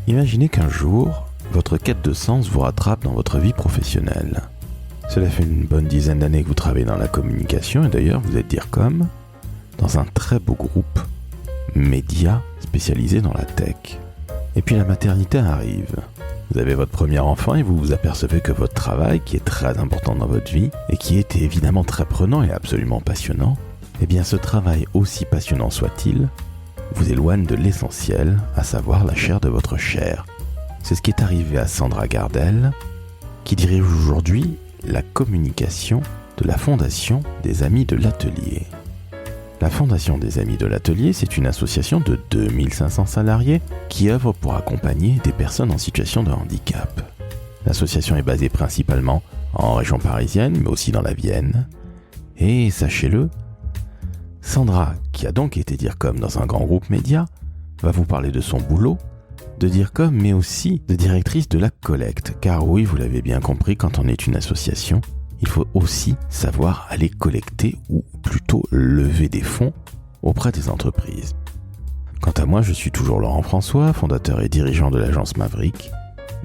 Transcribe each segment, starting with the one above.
Imaginez qu'un jour, votre quête de sens vous rattrape dans votre vie professionnelle. Cela fait une bonne dizaine d'années que vous travaillez dans la communication et d'ailleurs vous êtes DIRCOM dans un très beau groupe média spécialisé dans la tech. Et puis la maternité arrive. Vous avez votre premier enfant et vous vous apercevez que votre travail, qui est très important dans votre vie et qui est évidemment très prenant et absolument passionnant, eh bien ce travail, aussi passionnant soit-il, vous éloigne de l'essentiel, à savoir la chair de votre chair. C'est ce qui est arrivé à Sandra Gardel, qui dirige aujourd'hui la communication de la Fondation des Amis de l'Atelier. La Fondation des Amis de l'Atelier, c'est une association de 2500 salariés qui œuvre pour accompagner des personnes en situation de handicap. L'association est basée principalement en région parisienne, mais aussi dans la Vienne. Et sachez-le, Sandra, qui a donc été DIRCOM dans un grand groupe média, va vous parler de son boulot, de DIRCOM, mais aussi de directrice de la collecte. Car oui, vous l'avez bien compris, quand on est une association, il faut aussi savoir aller collecter ou plutôt lever des fonds auprès des entreprises. Quant à moi, je suis toujours Laurent François, fondateur et dirigeant de l'agence Maverick.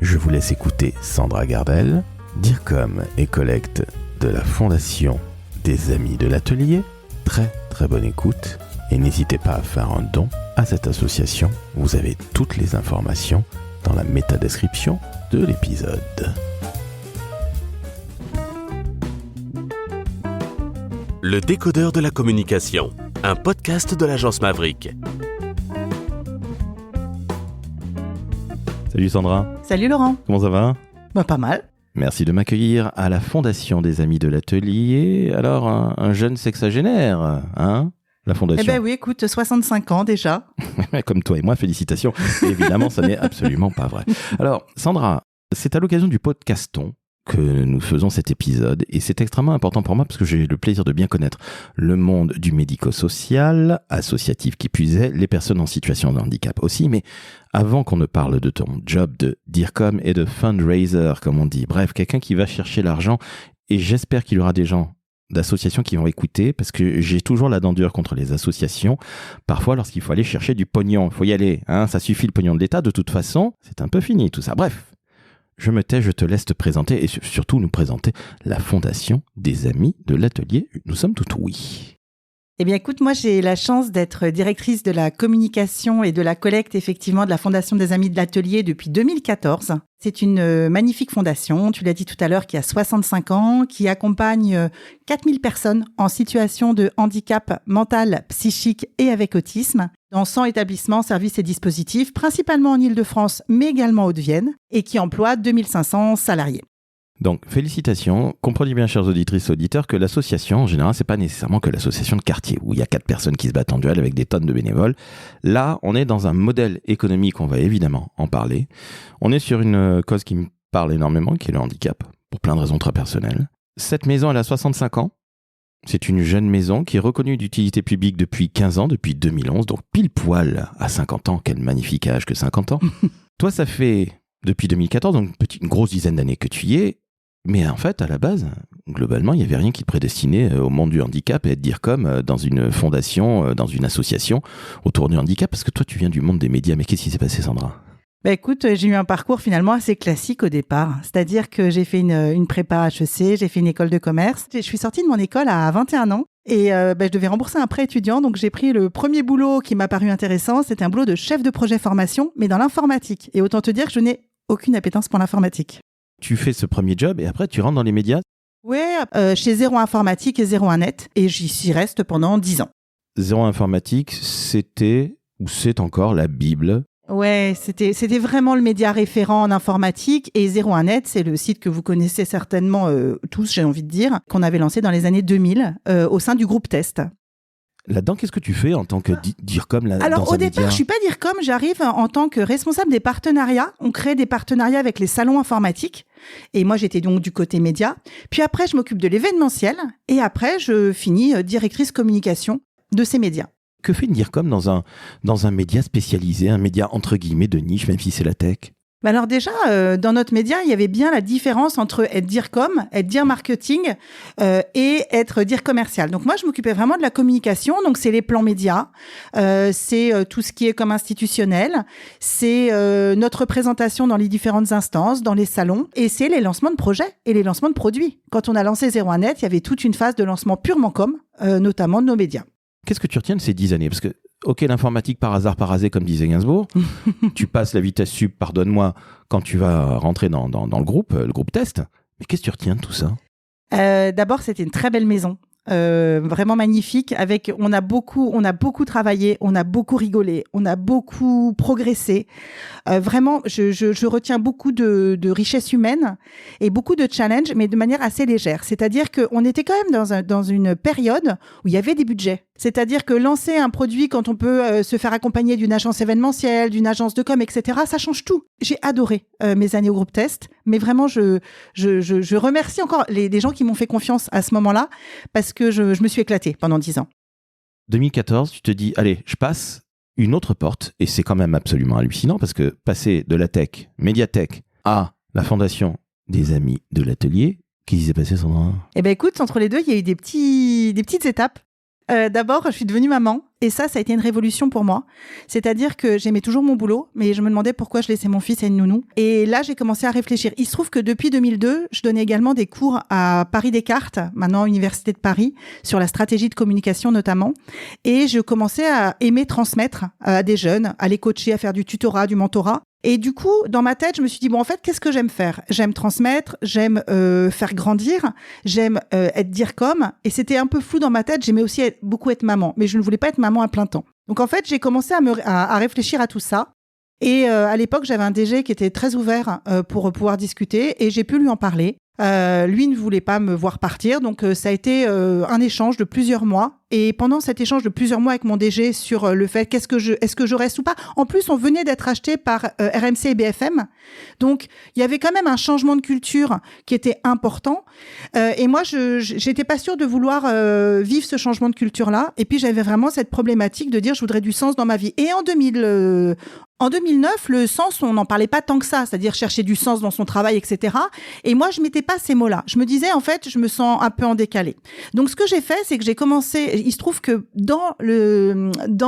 Je vous laisse écouter Sandra Gardel, DIRCOM et collecte de la Fondation des Amis de l'Atelier. Très très bonne écoute et n'hésitez pas à faire un don à cette association. Vous avez toutes les informations dans la métadescription de l'épisode. Le décodeur de la communication, un podcast de l'agence Maverick. Salut Sandra. Salut Laurent. Comment ça va ? Pas mal. Merci de m'accueillir à la Fondation des Amis de l'Atelier. Alors, un jeune sexagénaire, hein ? La Fondation. Eh ben oui, écoute, 65 ans déjà. Comme toi et moi, félicitations. Et évidemment, ça n'est absolument pas vrai. Alors, Sandra, c'est à l'occasion du podcaston que nous faisons cet épisode et c'est extrêmement important pour moi parce que j'ai le plaisir de bien connaître le monde du médico-social, associatif qui puisait, les personnes en situation de handicap aussi, mais avant qu'on ne parle de ton job de DIRCOM et de fundraiser, comme on dit, bref, quelqu'un qui va chercher l'argent, et j'espère qu'il y aura des gens d'associations qui vont écouter, parce que j'ai toujours la dent dure contre les associations. Parfois, lorsqu'il faut aller chercher du pognon, il faut y aller, hein, ça suffit le pognon de l'État, de toute façon, c'est un peu fini tout ça. Bref. Je me tais, je te laisse te présenter et surtout nous présenter la Fondation des Amis de l'Atelier. Nous sommes tout oui. Eh bien écoute, moi j'ai la chance d'être directrice de la communication et de la collecte effectivement de la Fondation des Amis de l'Atelier depuis 2014. C'est une magnifique fondation, tu l'as dit tout à l'heure, qui a 65 ans, qui accompagne 4000 personnes en situation de handicap mental, psychique et avec autisme dans 100 établissements, services et dispositifs, principalement en Île-de-France, mais également en Haute-Vienne, et qui emploie 2500 salariés. Donc, félicitations. Comprenez bien, chers auditrices et auditeurs, que l'association, en général, c'est pas nécessairement que l'association de quartier, où il y a 4 personnes qui se battent en duel avec des tonnes de bénévoles. Là, on est dans un modèle économique, on va évidemment en parler. On est sur une cause qui me parle énormément, qui est le handicap, pour plein de raisons très personnelles. Cette maison, elle a 65 ans. C'est une jeune maison qui est reconnue d'utilité publique depuis 15 ans, depuis 2011, donc pile poil à 50 ans. Quel magnifique âge que 50 ans. Toi, ça fait depuis 2014, donc une grosse dizaine d'années que tu y es. Mais en fait, à la base, globalement, il n'y avait rien qui te prédestinait au monde du handicap et être DIRCOM dans une fondation, dans une association autour du handicap. Parce que toi, tu viens du monde des médias. Mais qu'est-ce qui s'est passé, Sandra ? Écoute, j'ai eu un parcours finalement assez classique au départ. C'est-à-dire que j'ai fait une prépa HEC, j'ai fait une école de commerce. Je suis sortie de mon école à 21 ans et je devais rembourser un prêt étudiant. Donc j'ai pris le premier boulot qui m'a paru intéressant. C'était un boulot de chef de projet formation, mais dans l'informatique. Et autant te dire que je n'ai aucune appétence pour l'informatique. Tu fais ce premier job et après tu rentres dans les médias ? Oui, chez 01 Informatique et 01 Net et j'y reste pendant 10 ans. 01 Informatique, c'était ou c'est encore la Bible ? Ouais, c'était vraiment le média référent en informatique et 01 Net, c'est le site que vous connaissez certainement tous, j'ai envie de dire, qu'on avait lancé dans les années 2000 au sein du groupe Test. Là-dedans, qu'est-ce que tu fais en tant que DIRCOM là, Alors, dans au départ, je suis pas DIRCOM, j'arrive en tant que responsable des partenariats. On crée des partenariats avec les salons informatiques. Et moi, j'étais donc du côté média. Puis après, je m'occupe de l'événementiel. Et après, je finis directrice communication de ces médias. Que fait une DIRCOM dans un média spécialisé, un média entre guillemets de niche, même si c'est la tech ? Alors déjà, dans notre média, il y avait bien la différence entre être dire com, être dire marketing et être dire commercial. Donc moi, je m'occupais vraiment de la communication. Donc c'est les plans médias, c'est tout ce qui est comme institutionnel, c'est notre présentation dans les différentes instances, dans les salons, et c'est les lancements de projets et les lancements de produits. Quand on a lancé 01net, il y avait toute une phase de lancement purement com, notamment de nos médias. Qu'est-ce que tu retiens de ces 10 années ? Parce que, ok, l'informatique par hasard, par hasard, comme disait Gainsbourg, tu passes la vitesse sup, pardonne-moi, quand tu vas rentrer dans le groupe test. Mais qu'est-ce que tu retiens de tout ça ? D'abord, c'était une très belle maison. Vraiment magnifique. On a beaucoup travaillé, on a beaucoup rigolé, on a beaucoup progressé. Vraiment, je retiens beaucoup de richesse humaine et beaucoup de challenges, mais de manière assez légère. C'est-à-dire qu'on était quand même dans une période où il y avait des budgets. C'est-à-dire que lancer un produit quand on peut se faire accompagner d'une agence événementielle, d'une agence de com, etc., ça change tout. J'ai adoré mes années au groupe test, mais vraiment, je remercie encore les gens qui m'ont fait confiance à ce moment-là, parce que je me suis éclatée pendant 10 ans. 2014, tu te dis, allez, je passe une autre porte, et c'est quand même absolument hallucinant, parce que passer de la tech, médiathèque, à la fondation des Amis de l'Atelier, qu'est-ce qui s'est passé, Sandra ? Eh bien écoute, entre les deux, il y a eu des petites étapes. D'abord, je suis devenue maman et ça a été une révolution pour moi. C'est-à-dire que j'aimais toujours mon boulot, mais je me demandais pourquoi je laissais mon fils à une nounou. Et là, j'ai commencé à réfléchir. Il se trouve que depuis 2002, je donnais également des cours à Paris Descartes, maintenant Université de Paris, sur la stratégie de communication notamment. Et je commençais à aimer transmettre à des jeunes, à les coacher, à faire du tutorat, du mentorat. Et du coup, dans ma tête, je me suis dit, bon, en fait, qu'est-ce que j'aime faire ? J'aime transmettre, j'aime faire grandir, j'aime être dire comme. Et c'était un peu flou dans ma tête, j'aimais aussi beaucoup être maman, mais je ne voulais pas être maman à plein temps. Donc en fait, j'ai commencé à réfléchir à tout ça. Et à l'époque, j'avais un DG qui était très ouvert pour pouvoir discuter et j'ai pu lui en parler. Lui ne voulait pas me voir partir, donc ça a été un échange de plusieurs mois. Et pendant cet échange de plusieurs mois avec mon DG sur le fait est-ce que je reste ou pas. En plus, on venait d'être acheté par RMC et BFM, donc il y avait quand même un changement de culture qui était important. Et moi, j'étais pas sûre de vouloir vivre ce changement de culture-là. Et puis j'avais vraiment cette problématique de dire je voudrais du sens dans ma vie. Et en 2009, le sens, on n'en parlait pas tant que ça, c'est-à-dire chercher du sens dans son travail, etc. Et moi, je mettais pas ces mots-là. Je me disais, en fait, je me sens un peu en décalé. Donc, ce que j'ai fait, c'est que j'ai commencé. Il se trouve que dans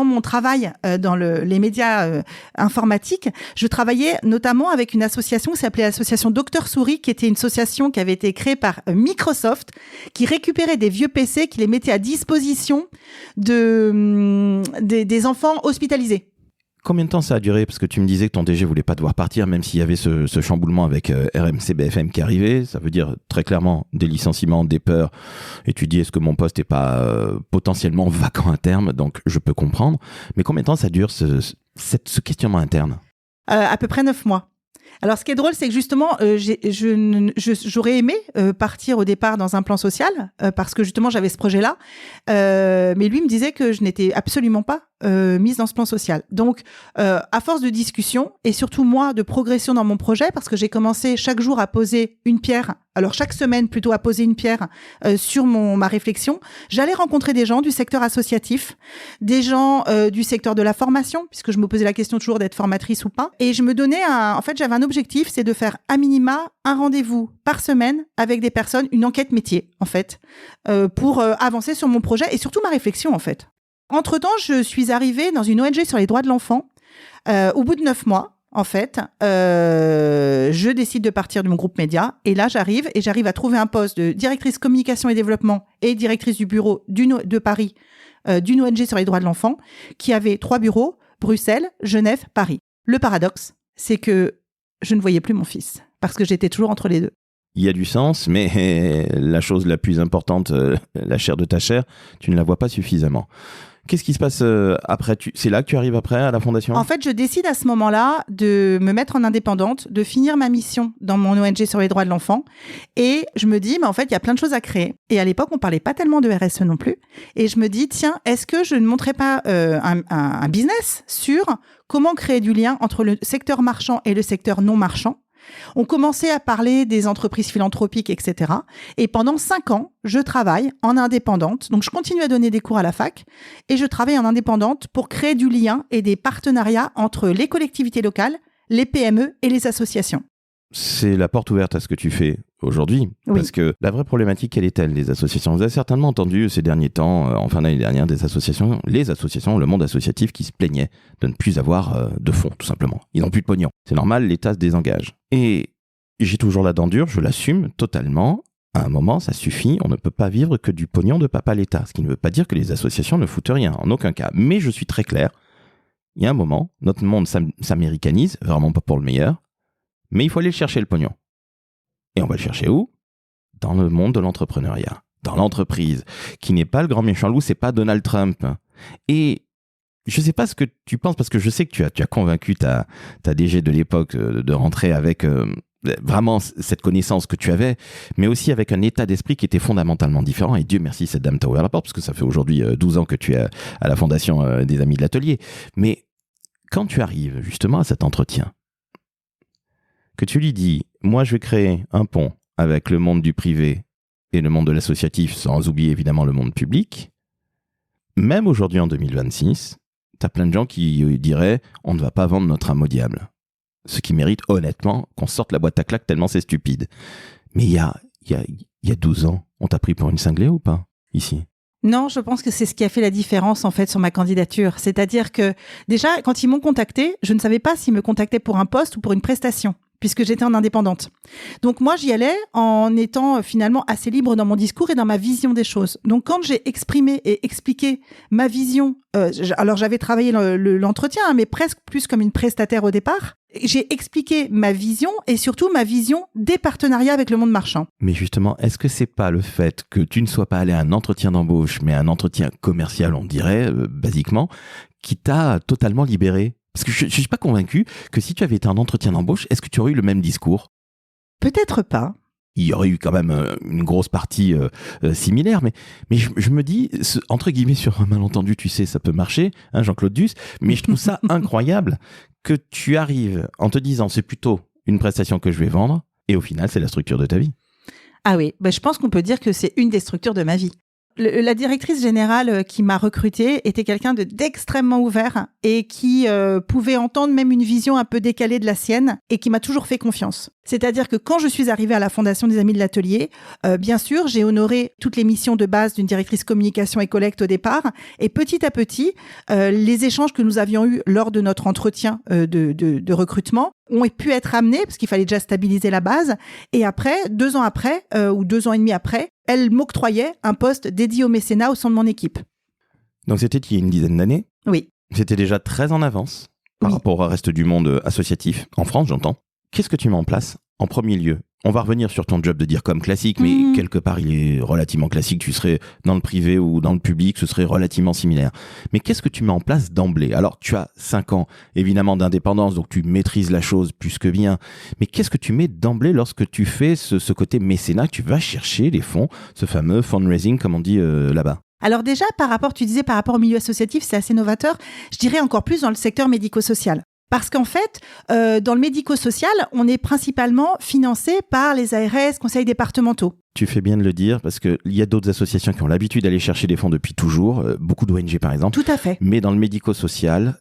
mon travail dans les médias informatiques, je travaillais notamment avec une association qui s'appelait l'association Docteur Souris, qui était une association qui avait été créée par Microsoft, qui récupérait des vieux PC, qui les mettait à disposition des enfants hospitalisés. Combien de temps ça a duré ? Parce que tu me disais que ton DG voulait pas devoir partir, même s'il y avait ce chamboulement avec RMC BFM qui arrivait. Ça veut dire très clairement des licenciements, des peurs. Et tu dis, est-ce que mon poste n'est pas potentiellement vacant à terme ? Donc, je peux comprendre. Mais combien de temps ça dure, ce questionnement interne ? À peu près 9 mois. Alors, ce qui est drôle, c'est que justement, j'aurais aimé partir au départ dans un plan social parce que justement, j'avais ce projet-là. Mais lui me disait que je n'étais absolument pas mise dans ce plan social. Donc, à force de discussion et surtout moi de progression dans mon projet, parce que j'ai commencé chaque jour à poser une pierre, alors chaque semaine plutôt à poser une pierre sur ma réflexion, j'allais rencontrer des gens du secteur associatif, des gens du secteur de la formation, puisque je me posais la question toujours d'être formatrice ou pas. Et je me donnais en fait, j'avais un objectif, c'est de faire à minima un rendez-vous par semaine avec des personnes, une enquête métier, en fait, pour avancer sur mon projet et surtout ma réflexion, en fait. Entre-temps, je suis arrivée dans une ONG sur les droits de l'enfant. Au bout de 9 mois, en fait, je décide de partir de mon groupe média. Et là, j'arrive à trouver un poste de directrice communication et développement et directrice du bureau de Paris d'une ONG sur les droits de l'enfant qui avait 3 bureaux, Bruxelles, Genève, Paris. Le paradoxe, c'est que je ne voyais plus mon fils parce que j'étais toujours entre les deux. Il y a du sens, mais la chose la plus importante, la chair de ta chair, tu ne la vois pas suffisamment. Qu'est-ce qui se passe après ? C'est là que tu arrives après à la fondation ? En fait, je décide à ce moment-là de me mettre en indépendante, de finir ma mission dans mon ONG sur les droits de l'enfant. Et je me dis, mais en fait, il y a plein de choses à créer. Et à l'époque, on parlait pas tellement de RSE non plus. Et je me dis, tiens, est-ce que je ne montrais pas un business sur comment créer du lien entre le secteur marchand et le secteur non marchand ? On commençait à parler des entreprises philanthropiques, etc. Et pendant 5 ans, je travaille en indépendante. Donc, je continue à donner des cours à la fac et je travaille en indépendante pour créer du lien et des partenariats entre les collectivités locales, les PME et les associations. C'est la porte ouverte à ce que tu fais aujourd'hui. Oui. Parce que la vraie problématique, quelle est-elle, les associations ? Vous avez certainement entendu ces derniers temps, en fin d'année dernière, les associations, le monde associatif qui se plaignait de ne plus avoir de fonds, tout simplement. Ils n'ont plus de pognon. C'est normal, l'État se désengage. Et j'ai toujours la dent dure, je l'assume totalement. À un moment, ça suffit, on ne peut pas vivre que du pognon de papa l'État. Ce qui ne veut pas dire que les associations ne foutent rien, en aucun cas. Mais je suis très clair, il y a un moment, notre monde s'américanise, vraiment pas pour le meilleur, mais il faut aller chercher le pognon. Et on va le chercher où ? Dans le monde de l'entrepreneuriat, dans l'entreprise, qui n'est pas le grand méchant loup, c'est pas Donald Trump. Et je sais pas ce que tu penses, parce que je sais que tu as convaincu ta DG de l'époque de rentrer avec vraiment cette connaissance que tu avais, mais aussi avec un état d'esprit qui était fondamentalement différent. Et Dieu merci, cette dame t'a ouvert la porte, parce que ça fait aujourd'hui 12 ans que tu es à la fondation des Amis de l'Atelier. Mais quand tu arrives justement à cet entretien, que tu lui dis, moi je vais créer un pont avec le monde du privé et le monde de l'associatif, sans oublier évidemment le monde public, même aujourd'hui en 2026, t'as plein de gens qui diraient, on ne va pas vendre notre âme au diable. Ce qui mérite honnêtement qu'on sorte la boîte à claques tellement c'est stupide. Mais il y a 12 ans, on t'a pris pour une cinglée ou pas, ici ? Non, je pense que c'est ce qui a fait la différence en fait sur ma candidature. C'est-à-dire que déjà, quand ils m'ont contacté, je ne savais pas s'ils me contactaient pour un poste ou pour une prestation, puisque j'étais en indépendante. Donc moi, j'y allais en étant finalement assez libre dans mon discours et dans ma vision des choses. Donc quand j'ai exprimé et expliqué ma vision, alors j'avais travaillé l'entretien, mais presque plus comme une prestataire au départ, j'ai expliqué ma vision et surtout ma vision des partenariats avec le monde marchand. Mais justement, est-ce que c'est pas le fait que tu ne sois pas allé à un entretien d'embauche, mais à un entretien commercial, on dirait, basiquement, qui t'a totalement libéré ? Parce que je ne suis pas convaincu que si tu avais été en entretien d'embauche, est-ce que tu aurais eu le même discours ? Peut-être pas. Il y aurait eu quand même une grosse partie similaire, mais je me dis, entre guillemets, sur un malentendu, tu sais, ça peut marcher, hein, Jean-Claude Duss, mais je trouve ça incroyable que tu arrives en te disant, c'est plutôt une prestation que je vais vendre, et au final, c'est la structure de ta vie. Ah oui, je pense qu'on peut dire que c'est une des structures de ma vie. La directrice générale qui m'a recrutée était quelqu'un d'extrêmement ouvert et qui pouvait entendre même une vision un peu décalée de la sienne et qui m'a toujours fait confiance. C'est-à-dire que quand je suis arrivée à la Fondation des Amis de l'Atelier, bien sûr, j'ai honoré toutes les missions de base d'une directrice communication et collecte au départ. Et petit à petit, les échanges que nous avions eus lors de notre entretien de recrutement ont pu être amenés, parce qu'il fallait déjà stabiliser la base. Et après, 2 ans après, ou 2 ans et demi après, elle m'octroyait un poste dédié au mécénat au sein de mon équipe. Donc c'était il y a une dizaine d'années ? Oui. C'était déjà très en avance par rapport au reste du monde associatif, en France j'entends. Qu'est-ce que tu mets en place en premier lieu ? On va revenir sur ton job de DIRCOM classique, mais quelque part il est relativement classique, tu serais dans le privé ou dans le public, ce serait relativement similaire. Mais qu'est-ce que tu mets en place d'emblée ? Alors tu as 5 ans évidemment d'indépendance, donc tu maîtrises la chose plus que bien, mais qu'est-ce que tu mets d'emblée lorsque tu fais ce côté mécénat, tu vas chercher les fonds, ce fameux fundraising comme on dit là-bas ? Alors déjà, tu disais par rapport au milieu associatif, c'est assez novateur, je dirais encore plus dans le secteur médico-social. Parce qu'en fait, dans le médico-social, on est principalement financé par les ARS, conseils départementaux. Tu fais bien de le dire, parce qu'il y a d'autres associations qui ont l'habitude d'aller chercher des fonds depuis toujours, beaucoup d'ONG par exemple. Tout à fait. Mais dans le médico-social,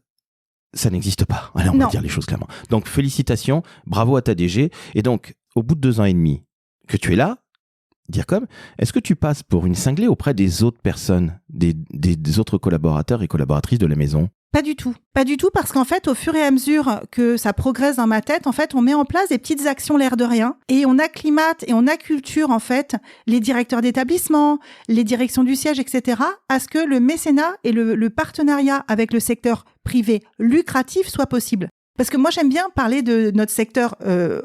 ça n'existe pas. Allez, on va dire les choses clairement. Donc félicitations, bravo à ta DG. Et donc, au bout de 2 ans et demi que tu es là, DIRCOM, est-ce que tu passes pour une cinglée auprès des autres personnes, des autres collaborateurs et collaboratrices de la maison ? Pas du tout. Pas du tout, parce qu'en fait, au fur et à mesure que ça progresse dans ma tête, en fait, on met en place des petites actions l'air de rien et on acclimate et on acculture, en fait, les directeurs d'établissement, les directions du siège, etc., à ce que le mécénat et le partenariat avec le secteur privé lucratif soit possible. Parce que moi, j'aime bien parler de notre secteur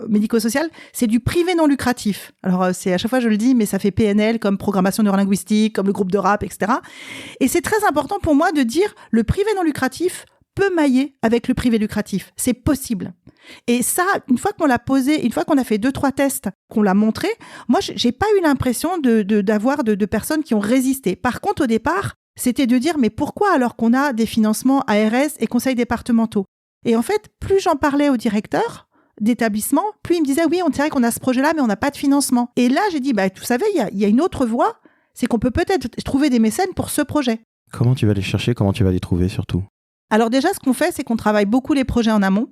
médico-social, c'est du privé non lucratif. Alors, c'est à chaque fois, je le dis, mais ça fait PNL, comme programmation neurolinguistique, comme le groupe de rap, etc. Et c'est très important pour moi de dire, le privé non lucratif peut mailler avec le privé lucratif. C'est possible. Et ça, une fois qu'on l'a posé, une fois qu'on a fait 2-3 tests, qu'on l'a montré, moi, j'ai pas eu l'impression d'avoir de personnes qui ont résisté. Par contre, au départ, c'était de dire, mais pourquoi alors qu'on a des financements ARS et conseils départementaux ? Et en fait, plus j'en parlais au directeur d'établissement, plus il me disait, oui, on dirait qu'on a ce projet-là, mais on n'a pas de financement. Et là, j'ai dit, vous savez, il y a une autre voie, c'est qu'on peut peut-être trouver des mécènes pour ce projet. Comment tu vas les chercher ? Comment tu vas les trouver surtout ? Alors déjà, ce qu'on fait, c'est qu'on travaille beaucoup les projets en amont.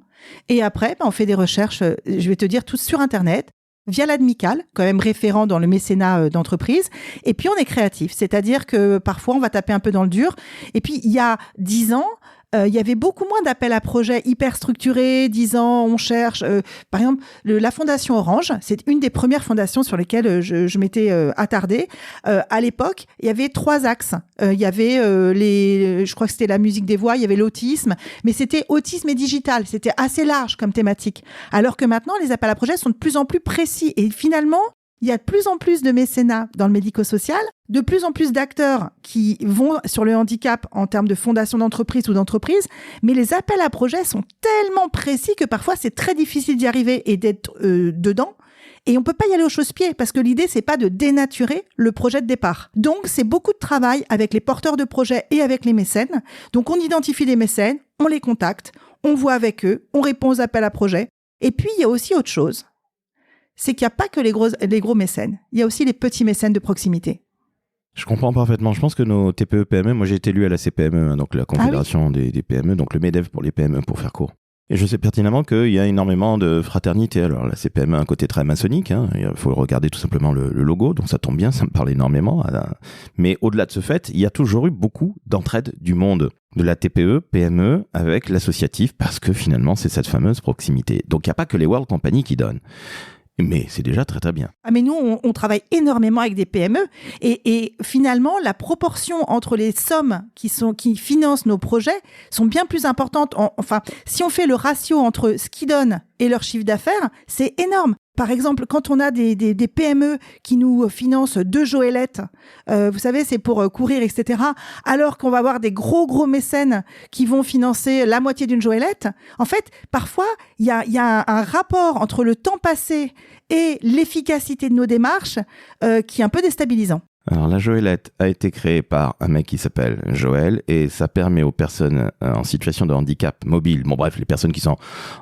Et après, on fait des recherches, je vais te dire, tout sur Internet, via l'Admical, quand même référent dans le mécénat d'entreprise. Et puis, on est créatif. C'est-à-dire que parfois, on va taper un peu dans le dur. Et puis, il y a 10 ans, il y avait beaucoup moins d'appels à projets hyper structurés, disant on cherche. Par exemple, la Fondation Orange, c'est une des premières fondations sur lesquelles je m'étais attardée. À l'époque, il y avait 3 axes. Il y avait je crois que c'était la musique des voix, il y avait l'autisme, mais c'était autisme et digital. C'était assez large comme thématique. Alors que maintenant, les appels à projets sont de plus en plus précis. Et finalement, il y a de plus en plus de mécénat dans le médico-social, de plus en plus d'acteurs qui vont sur le handicap en termes de fondation d'entreprise ou d'entreprise, mais les appels à projets sont tellement précis que parfois c'est très difficile d'y arriver et d'être dedans. Et on peut pas y aller au chausse-pied parce que l'idée, c'est pas de dénaturer le projet de départ. Donc, c'est beaucoup de travail avec les porteurs de projets et avec les mécènes. Donc, on identifie les mécènes, on les contacte, on voit avec eux, on répond aux appels à projets. Et puis, il y a aussi autre chose. C'est qu'il n'y a pas que les gros mécènes. Il y a aussi les petits mécènes de proximité. Je comprends parfaitement. Je pense que nos TPE-PME, moi j'ai été élu à la CPME, donc la Confédération des PME, donc le MEDEF pour les PME pour faire court. Et je sais pertinemment qu'il y a énormément de fraternité. Alors la CPME a un côté très maçonnique, il faut regarder tout simplement le logo, donc ça tombe bien, ça me parle énormément. Mais au-delà de ce fait, il y a toujours eu beaucoup d'entraide du monde de la TPE, PME avec l'associatif, parce que finalement c'est cette fameuse proximité. Donc il n'y a pas que les World Company qui donnent. Mais c'est déjà très très bien. Ah mais nous, on travaille énormément avec des PME et finalement, la proportion entre les sommes qui financent nos projets sont bien plus importantes. Enfin, si on fait le ratio entre ce qu'ils donnent et leur chiffre d'affaires, c'est énorme. Par exemple, quand on a des PME qui nous financent 2 Joëlettes, vous savez, c'est pour courir, etc., alors qu'on va avoir des gros mécènes qui vont financer la moitié d'une Joëlette, en fait, parfois, il y a un rapport entre le temps passé et l'efficacité de nos démarches qui est un peu déstabilisant. Alors la Joëlette a été créée par un mec qui s'appelle Joël et ça permet aux personnes en situation de handicap mobile, bon bref, les personnes qui sont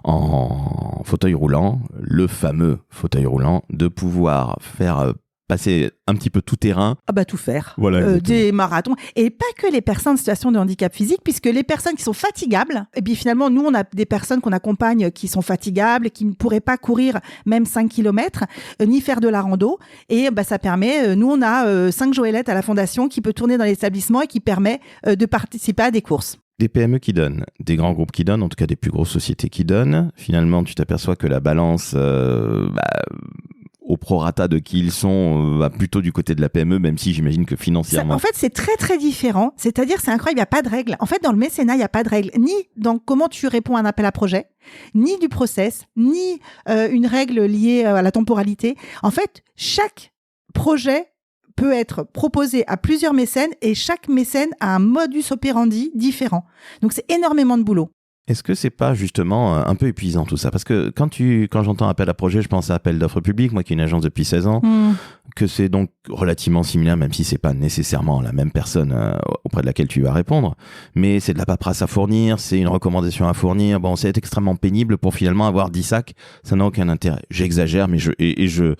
en fauteuil roulant, le fameux fauteuil roulant, de pouvoir faire passer un petit peu tout terrain. Ah bah tout faire. Voilà, des marathons. Et pas que les personnes en situation de handicap physique, puisque les personnes qui sont fatigables, et bien finalement, nous, on a des personnes qu'on accompagne qui sont fatigables, qui ne pourraient pas courir même 5 km, ni faire de la rando. Et bah, ça permet, nous, on a 5 Joëlettes à la Fondation qui peut tourner dans l'établissement et qui permet de participer à des courses. Des PME qui donnent, des grands groupes qui donnent, en tout cas des plus grosses sociétés qui donnent. Finalement, tu t'aperçois que la balance... au prorata de qui ils sont, va plutôt du côté de la PME, même si j'imagine que financièrement... En fait, c'est très, très différent. C'est-à-dire, c'est incroyable, il n'y a pas de règle. En fait, dans le mécénat, il n'y a pas de règle, ni dans comment tu réponds à un appel à projet, ni du process, ni une règle liée à la temporalité. En fait, chaque projet peut être proposé à plusieurs mécènes et chaque mécène a un modus operandi différent. Donc, c'est énormément de boulot. Est-ce que c'est pas justement un peu épuisant tout ça? Parce que quand j'entends appel à projet, je pense à appel d'offres publiques, moi qui ai une agence depuis 16 ans, que c'est donc relativement similaire, même si c'est pas nécessairement la même personne auprès de laquelle tu vas répondre, mais c'est de la paperasse à fournir, c'est une recommandation à fournir, bon, c'est extrêmement pénible pour finalement avoir 10 sacs, ça n'a aucun intérêt. J'exagère, mais je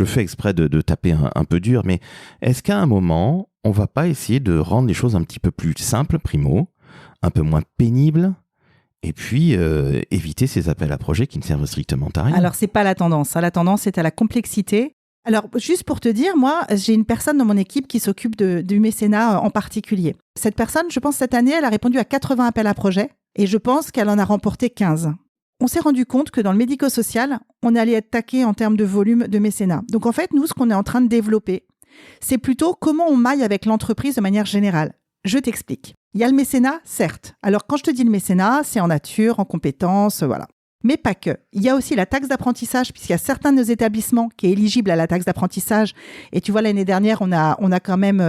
fais exprès de taper un peu dur, mais est-ce qu'à un moment, on va pas essayer de rendre les choses un petit peu plus simples, primo, un peu moins pénibles, et puis éviter ces appels à projets qui ne servent strictement à rien? Alors, c'est pas la tendance. La tendance, c'est à la complexité. Alors, juste pour te dire, moi, j'ai une personne dans mon équipe qui s'occupe du mécénat en particulier. Cette personne, je pense, cette année, elle a répondu à 80 appels à projets et je pense qu'elle en a remporté 15. On s'est rendu compte que dans le médico-social, on allait être taqué en termes de volume de mécénat. Donc, en fait, nous, ce qu'on est en train de développer, c'est plutôt comment on maille avec l'entreprise de manière générale. Je t'explique. Il y a le mécénat, certes. Alors, quand je te dis le mécénat, c'est en nature, en compétences, voilà. Mais pas que. Il y a aussi la taxe d'apprentissage, puisqu'il y a certains de nos établissements qui est éligible à la taxe d'apprentissage. Et tu vois, l'année dernière, on a quand même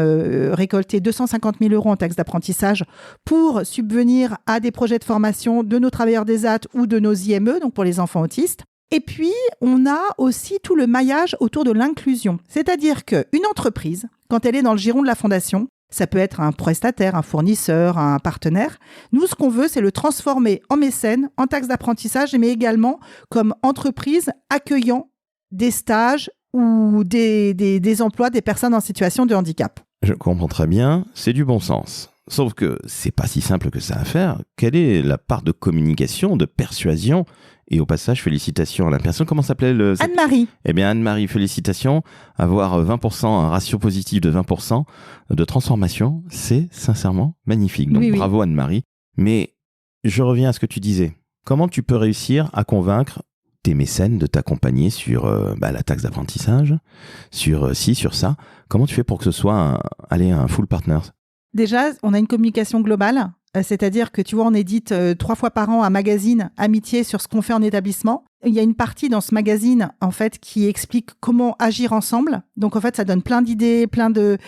récolté 250 000 € en taxe d'apprentissage pour subvenir à des projets de formation de nos travailleurs des AT ou de nos IME, donc pour les enfants autistes. Et puis, on a aussi tout le maillage autour de l'inclusion. C'est-à-dire qu'une entreprise, quand elle est dans le giron de la Fondation, ça peut être un prestataire, un fournisseur, un partenaire. Nous, ce qu'on veut, c'est le transformer en mécène, en taxe d'apprentissage, mais également comme entreprise accueillant des stages ou des emplois des personnes en situation de handicap. Je comprends très bien, c'est du bon sens. Sauf que c'est pas si simple que ça à faire. Quelle est la part de communication, de persuasion? Et au passage, félicitations à la personne. Comment s'appelait Anne-Marie. Eh bien, Anne-Marie, félicitations. Avoir 20%, un ratio positif de 20% de transformation, c'est sincèrement magnifique. Donc, bravo Anne-Marie. Mais je reviens à ce que tu disais. Comment tu peux réussir à convaincre tes mécènes de t'accompagner sur la taxe d'apprentissage, sur ci, sur ça? Comment tu fais pour que ce soit un full partner? Déjà, on a une communication globale, c'est-à-dire que tu vois, on édite 3 fois par an un magazine Amitié sur ce qu'on fait en établissement. Il y a une partie dans ce magazine, en fait, qui explique comment agir ensemble. Donc, en fait, ça donne plein d'idées, plein de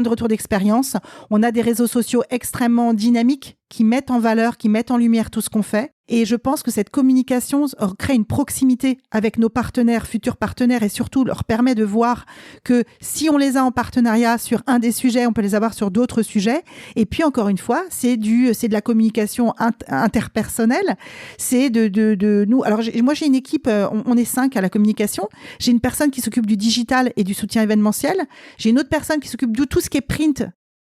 retours d'expérience. On a des réseaux sociaux extrêmement dynamiques qui mettent en valeur, qui mettent en lumière tout ce qu'on fait. Et je pense que cette communication crée une proximité avec nos partenaires, futurs partenaires, et surtout leur permet de voir que si on les a en partenariat sur un des sujets, on peut les avoir sur d'autres sujets. Et puis, encore une fois, c'est de la communication interpersonnelle. C'est de nous. Alors, moi, j'ai une équipe, on est 5 à la communication. J'ai une personne qui s'occupe du digital et du soutien événementiel. J'ai une autre personne qui s'occupe de tout ce qui est print.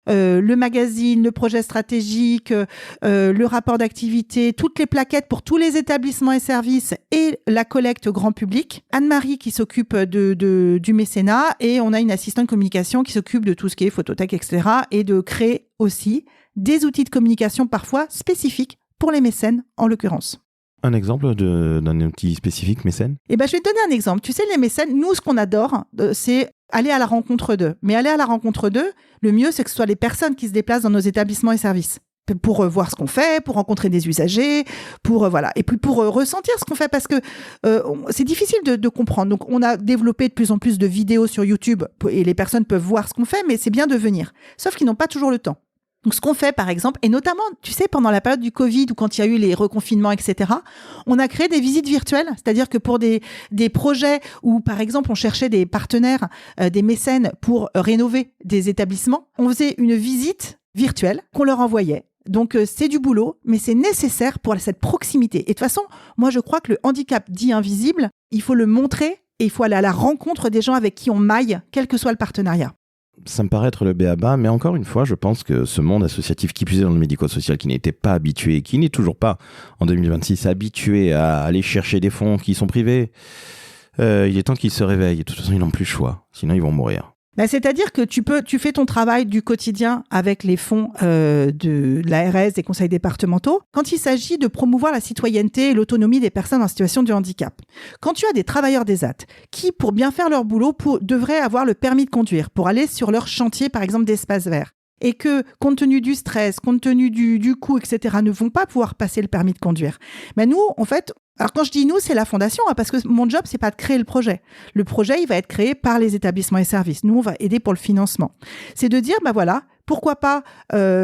Le magazine, le projet stratégique, le rapport d'activité, toutes les plaquettes pour tous les établissements et services et la collecte grand public. Anne-Marie qui s'occupe du mécénat et on a une assistante communication qui s'occupe de tout ce qui est photothèque, etc. et de créer aussi des outils de communication parfois spécifiques pour les mécènes en l'occurrence. Un exemple d'un outil spécifique mécène? Je vais te donner un exemple. Tu sais, les mécènes, nous, ce qu'on adore, c'est aller à la rencontre d'eux. Mais aller à la rencontre d'eux, le mieux, c'est que ce soit les personnes qui se déplacent dans nos établissements et services pour voir ce qu'on fait, pour rencontrer des usagers, et puis pour ressentir ce qu'on fait, parce que c'est difficile de comprendre. Donc, on a développé de plus en plus de vidéos sur YouTube et les personnes peuvent voir ce qu'on fait, mais c'est bien de venir. Sauf qu'ils n'ont pas toujours le temps. Donc, ce qu'on fait, par exemple, et notamment, tu sais, pendant la période du Covid ou quand il y a eu les reconfinements, etc., on a créé des visites virtuelles. C'est-à-dire que pour des projets où, par exemple, on cherchait des partenaires, des mécènes pour rénover des établissements, on faisait une visite virtuelle qu'on leur envoyait. Donc, c'est du boulot, mais c'est nécessaire pour cette proximité. Et de toute façon, moi, je crois que le handicap dit invisible, il faut le montrer et il faut aller à la rencontre des gens avec qui on maille, quel que soit le partenariat. Ça me paraît être le b.a.-ba, mais encore une fois, je pense que ce monde associatif qui puisait dans le médico-social, qui n'était pas habitué, qui n'est toujours pas en 2026 habitué à aller chercher des fonds qui sont privés, il est temps qu'ils se réveillent. De toute façon, ils n'ont plus le choix, sinon ils vont mourir. C'est-à-dire que tu fais ton travail du quotidien avec les fonds de l'ARS, des conseils départementaux, quand il s'agit de promouvoir la citoyenneté et l'autonomie des personnes en situation de handicap. Quand tu as des travailleurs d'ESAT qui, pour bien faire leur boulot, devraient avoir le permis de conduire pour aller sur leur chantier, par exemple, d'espace vert, et que, compte tenu du stress, compte tenu du coût, etc., ne vont pas pouvoir passer le permis de conduire. Mais nous, en fait, alors quand je dis nous, c'est la fondation, parce que mon job, c'est pas de créer le projet. Le projet, il va être créé par les établissements et services. Nous, on va aider pour le financement. C'est de dire, pourquoi pas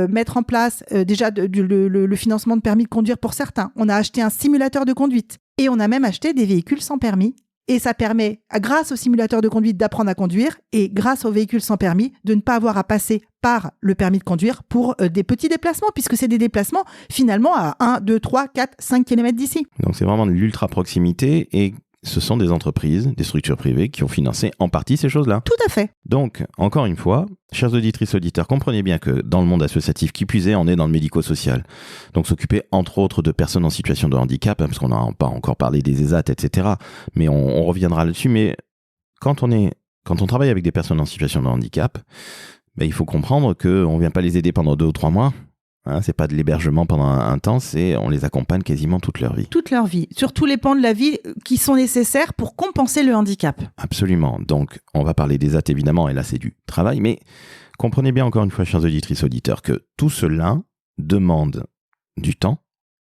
mettre en place déjà le financement de permis de conduire pour certains. On a acheté un simulateur de conduite et on a même acheté des véhicules sans permis. Et ça permet, grâce au simulateur de conduite, d'apprendre à conduire et grâce aux véhicules sans permis, de ne pas avoir à passer par le permis de conduire pour des petits déplacements, puisque c'est des déplacements finalement à 1, 2, 3, 4, 5 km d'ici. Donc c'est vraiment de l'ultra-proximité et ce sont des entreprises, des structures privées qui ont financé en partie ces choses-là. Tout à fait. Donc, encore une fois, chers auditrices, auditeurs, comprenez bien que dans le monde associatif, qui plus est, on est dans le médico-social. Donc, s'occuper, entre autres, de personnes en situation de handicap, parce qu'on n'a pas encore parlé des ESAT, etc. Mais on reviendra là-dessus. Mais quand on travaille avec des personnes en situation de handicap, il faut comprendre qu'on ne vient pas les aider pendant 2 ou 3 mois. C'est pas de l'hébergement pendant un temps, on les accompagne quasiment toute leur vie. Toute leur vie, sur tous les pans de la vie qui sont nécessaires pour compenser le handicap. Absolument. Donc, on va parler des AT évidemment, et là c'est du travail, mais comprenez bien encore une fois, chers auditrices, auditeurs, que tout cela demande du temps,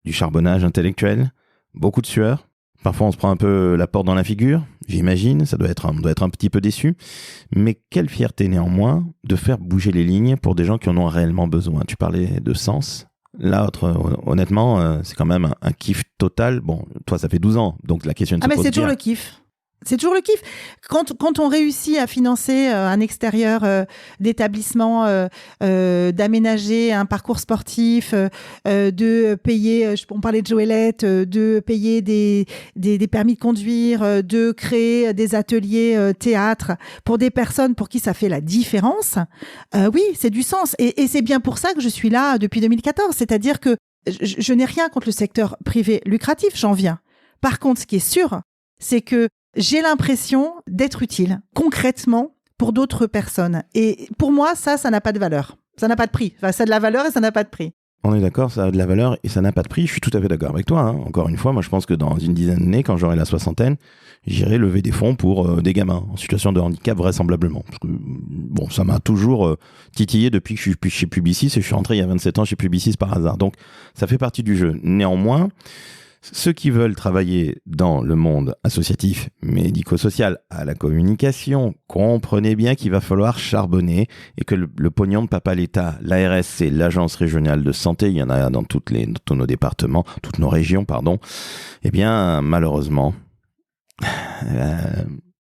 du charbonnage intellectuel, beaucoup de sueur. Parfois, on se prend un peu la porte dans la figure, j'imagine, on doit être un petit peu déçu. Mais quelle fierté néanmoins de faire bouger les lignes pour des gens qui en ont réellement besoin. Tu parlais de sens. Là, honnêtement, c'est quand même un kiff total. Bon, toi, ça fait 12 ans, donc la question ne se pose mais c'est bien. toujours le kiff. C'est toujours le kiff. Quand on réussit à financer un extérieur d'établissement, d'aménager un parcours sportif, de payer, on parlait de Joëlette, de payer des permis de conduire, de créer des ateliers théâtre pour des personnes pour qui ça fait la différence, oui, c'est du sens. Et c'est bien pour ça que je suis là depuis 2014. C'est-à-dire que je n'ai rien contre le secteur privé lucratif, j'en viens. Par contre, ce qui est sûr, c'est que j'ai l'impression d'être utile concrètement pour d'autres personnes. Et pour moi, ça n'a pas de valeur. Ça n'a pas de prix. Enfin, ça a de la valeur et ça n'a pas de prix. On est d'accord, ça a de la valeur et ça n'a pas de prix. Je suis tout à fait d'accord avec toi. Encore une fois, moi je pense que dans une dizaine d'années, quand j'aurai la soixantaine, j'irai lever des fonds pour des gamins en situation de handicap vraisemblablement. Parce que, bon, ça m'a toujours titillé depuis que je suis chez Publicis et je suis rentré il y a 27 ans chez Publicis par hasard. Donc ça fait partie du jeu. Néanmoins, ceux qui veulent travailler dans le monde associatif, médico-social, à la communication, comprenez bien qu'il va falloir charbonner et que le pognon de papa l'État, l'ARS, l'Agence régionale de santé, il y en a dans tous nos départements, toutes nos régions, pardon, eh bien, malheureusement,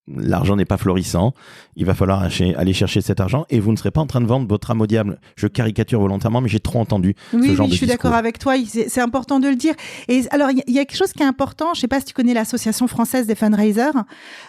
l'argent n'est pas florissant. Il va falloir aller chercher cet argent et vous ne serez pas en train de vendre votre âme au diable. Je caricature volontairement, mais j'ai trop entendu ce genre de discours. Oui, je suis d'accord avec toi. C'est important de le dire. Et alors, il y a quelque chose qui est important. Je ne sais pas si tu connais l'Association française des fundraisers,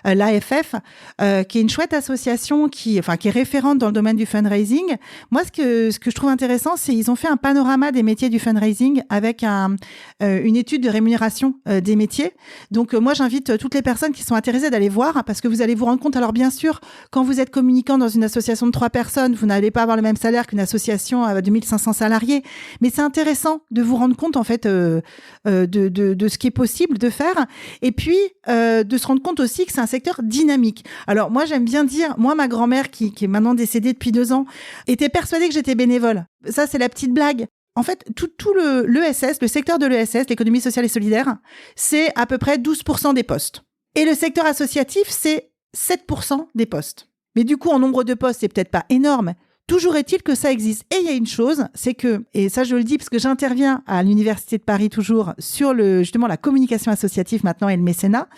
l'AFF, qui est une chouette association qui est référente dans le domaine du fundraising. Moi, ce que je trouve intéressant, c'est qu'ils ont fait un panorama des métiers du fundraising avec une étude de rémunération des métiers. Donc, moi, j'invite toutes les personnes qui sont intéressées d'aller voir parce que vous allez vous rendre compte. Alors, bien sûr, quand vous êtes communicant dans une association de 3 personnes, vous n'allez pas avoir le même salaire qu'une association de 1500 salariés. Mais c'est intéressant de vous rendre compte, en fait, de ce qui est possible de faire. Et puis, de se rendre compte aussi que c'est un secteur dynamique. Alors, moi, j'aime bien dire, ma grand-mère, qui est maintenant décédée depuis 2 ans, était persuadée que j'étais bénévole. Ça, c'est la petite blague. En fait, tout l'ESS, le secteur de l'ESS, l'économie sociale et solidaire, c'est à peu près 12% des postes. Et le secteur associatif, c'est 7% des postes. Mais du coup, en nombre de postes, c'est peut-être pas énorme. Toujours est-il que ça existe. Et il y a une chose, c'est que, et ça je le dis parce que j'interviens à l'Université de Paris toujours sur justement la communication associative maintenant et le mécénat,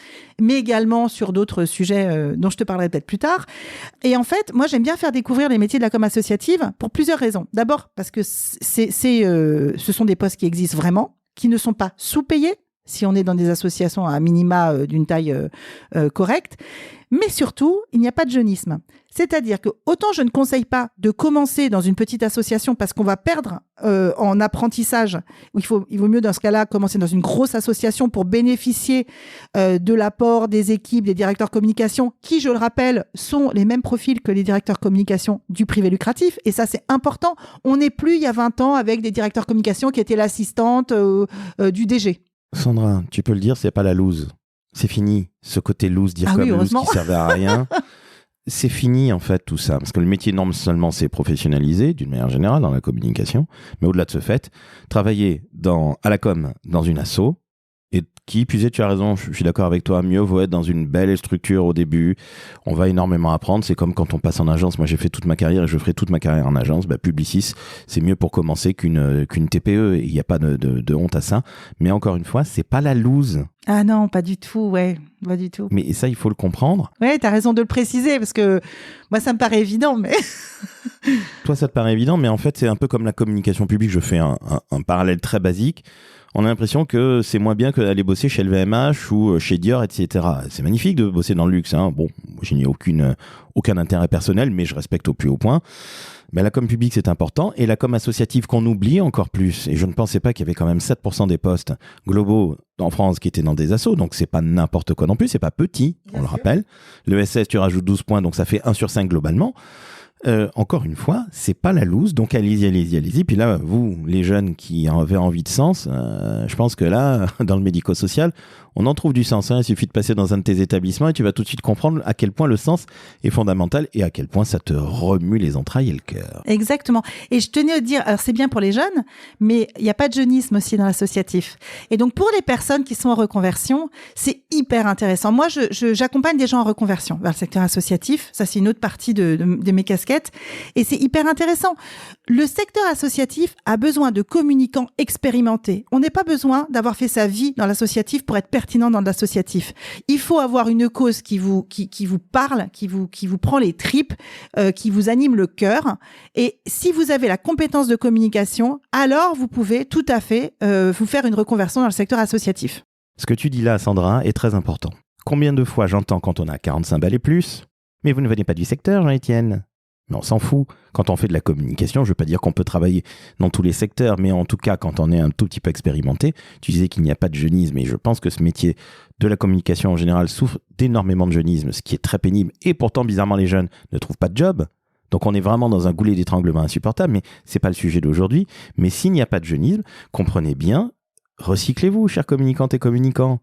mais également sur d'autres sujets dont je te parlerai peut-être plus tard. Et en fait, moi j'aime bien faire découvrir les métiers de la com associative pour plusieurs raisons. D'abord parce que ce sont des postes qui existent vraiment, qui ne sont pas sous-payés, si on est dans des associations à minima d'une taille correcte. Mais surtout, il n'y a pas de jeunisme. C'est-à-dire que autant je ne conseille pas de commencer dans une petite association parce qu'on va perdre en apprentissage. Il vaut mieux dans ce cas-là commencer dans une grosse association pour bénéficier de l'apport des équipes, des directeurs communication qui, je le rappelle, sont les mêmes profils que les directeurs communication du privé lucratif. Et ça, c'est important. On n'est plus, il y a 20 ans, avec des directeurs communication qui étaient l'assistante du DG. Sandra, tu peux le dire, c'est pas la loose. C'est fini, ce côté loose, dire comme loose qui servait à rien. C'est fini en fait tout ça, parce que le métier non seulement c'est professionnalisé d'une manière générale dans la communication, mais au-delà de ce fait, travailler à la com dans une asso, et qui plus est, tu as raison, je suis d'accord avec toi, mieux vaut être dans une belle structure au début, on va énormément apprendre, c'est comme quand on passe en agence, moi j'ai fait toute ma carrière et je ferai toute ma carrière en agence, Publicis, c'est mieux pour commencer qu'une TPE, il n'y a pas de honte à ça, mais encore une fois, c'est pas la loose. Ah non, pas du tout, ouais, pas du tout. Mais ça, il faut le comprendre. Ouais, t'as raison de le préciser, parce que moi, ça me paraît évident, mais... Toi, ça te paraît évident, mais en fait, c'est un peu comme la communication publique, je fais un parallèle très basique. On a l'impression que c'est moins bien que d'aller bosser chez LVMH ou chez Dior, etc. C'est magnifique de bosser dans le luxe, hein. Bon, je n'ai aucun intérêt personnel, mais je respecte au plus haut point. Mais la com publique, c'est important. Et la com associative qu'on oublie encore plus. Et je ne pensais pas qu'il y avait quand même 7% des postes globaux en France qui étaient dans des assos. Donc, c'est pas n'importe quoi non plus. C'est pas petit, on le rappelle. Le SS, tu rajoutes 12 points. Donc, ça fait 1 sur 5 globalement. Encore une fois, c'est pas la loose. Donc, allez-y. Puis là, vous, les jeunes qui avaient envie de sens, je pense que là, dans le médico-social, on en trouve du sens, hein. Il suffit de passer dans un de tes établissements et tu vas tout de suite comprendre à quel point le sens est fondamental et à quel point ça te remue les entrailles et le cœur. Exactement. Et je tenais à dire, alors c'est bien pour les jeunes, mais il n'y a pas de jeunisme aussi dans l'associatif. Et donc pour les personnes qui sont en reconversion, c'est hyper intéressant. Moi, j'accompagne des gens en reconversion vers le secteur associatif. Ça, c'est une autre partie de mes casquettes. casquettes. Et c'est hyper intéressant. Le secteur associatif a besoin de communicants expérimentés. On n'a pas besoin d'avoir fait sa vie dans l'associatif pour être pertinent dans l'associatif. Il faut avoir une cause qui vous parle, qui vous prend les tripes, qui vous anime le cœur. Et si vous avez la compétence de communication, alors vous pouvez tout à fait vous faire une reconversion dans le secteur associatif. Ce que tu dis là, Sandra, est très important. Combien de fois j'entends quand on a 45 balles et plus « Mais vous ne venez pas du secteur, Jean-Étienne ?» Mais on s'en fout. Quand on fait de la communication, je ne veux pas dire qu'on peut travailler dans tous les secteurs, mais en tout cas, quand on est un tout petit peu expérimenté, tu disais qu'il n'y a pas de jeunisme, et je pense que ce métier de la communication en général souffre d'énormément de jeunisme, ce qui est très pénible, et pourtant, bizarrement, les jeunes ne trouvent pas de job. Donc on est vraiment dans un goulet d'étranglement insupportable, mais ce n'est pas le sujet d'aujourd'hui. Mais s'il n'y a pas de jeunisme, comprenez bien, recyclez-vous, chers communicantes et communicants.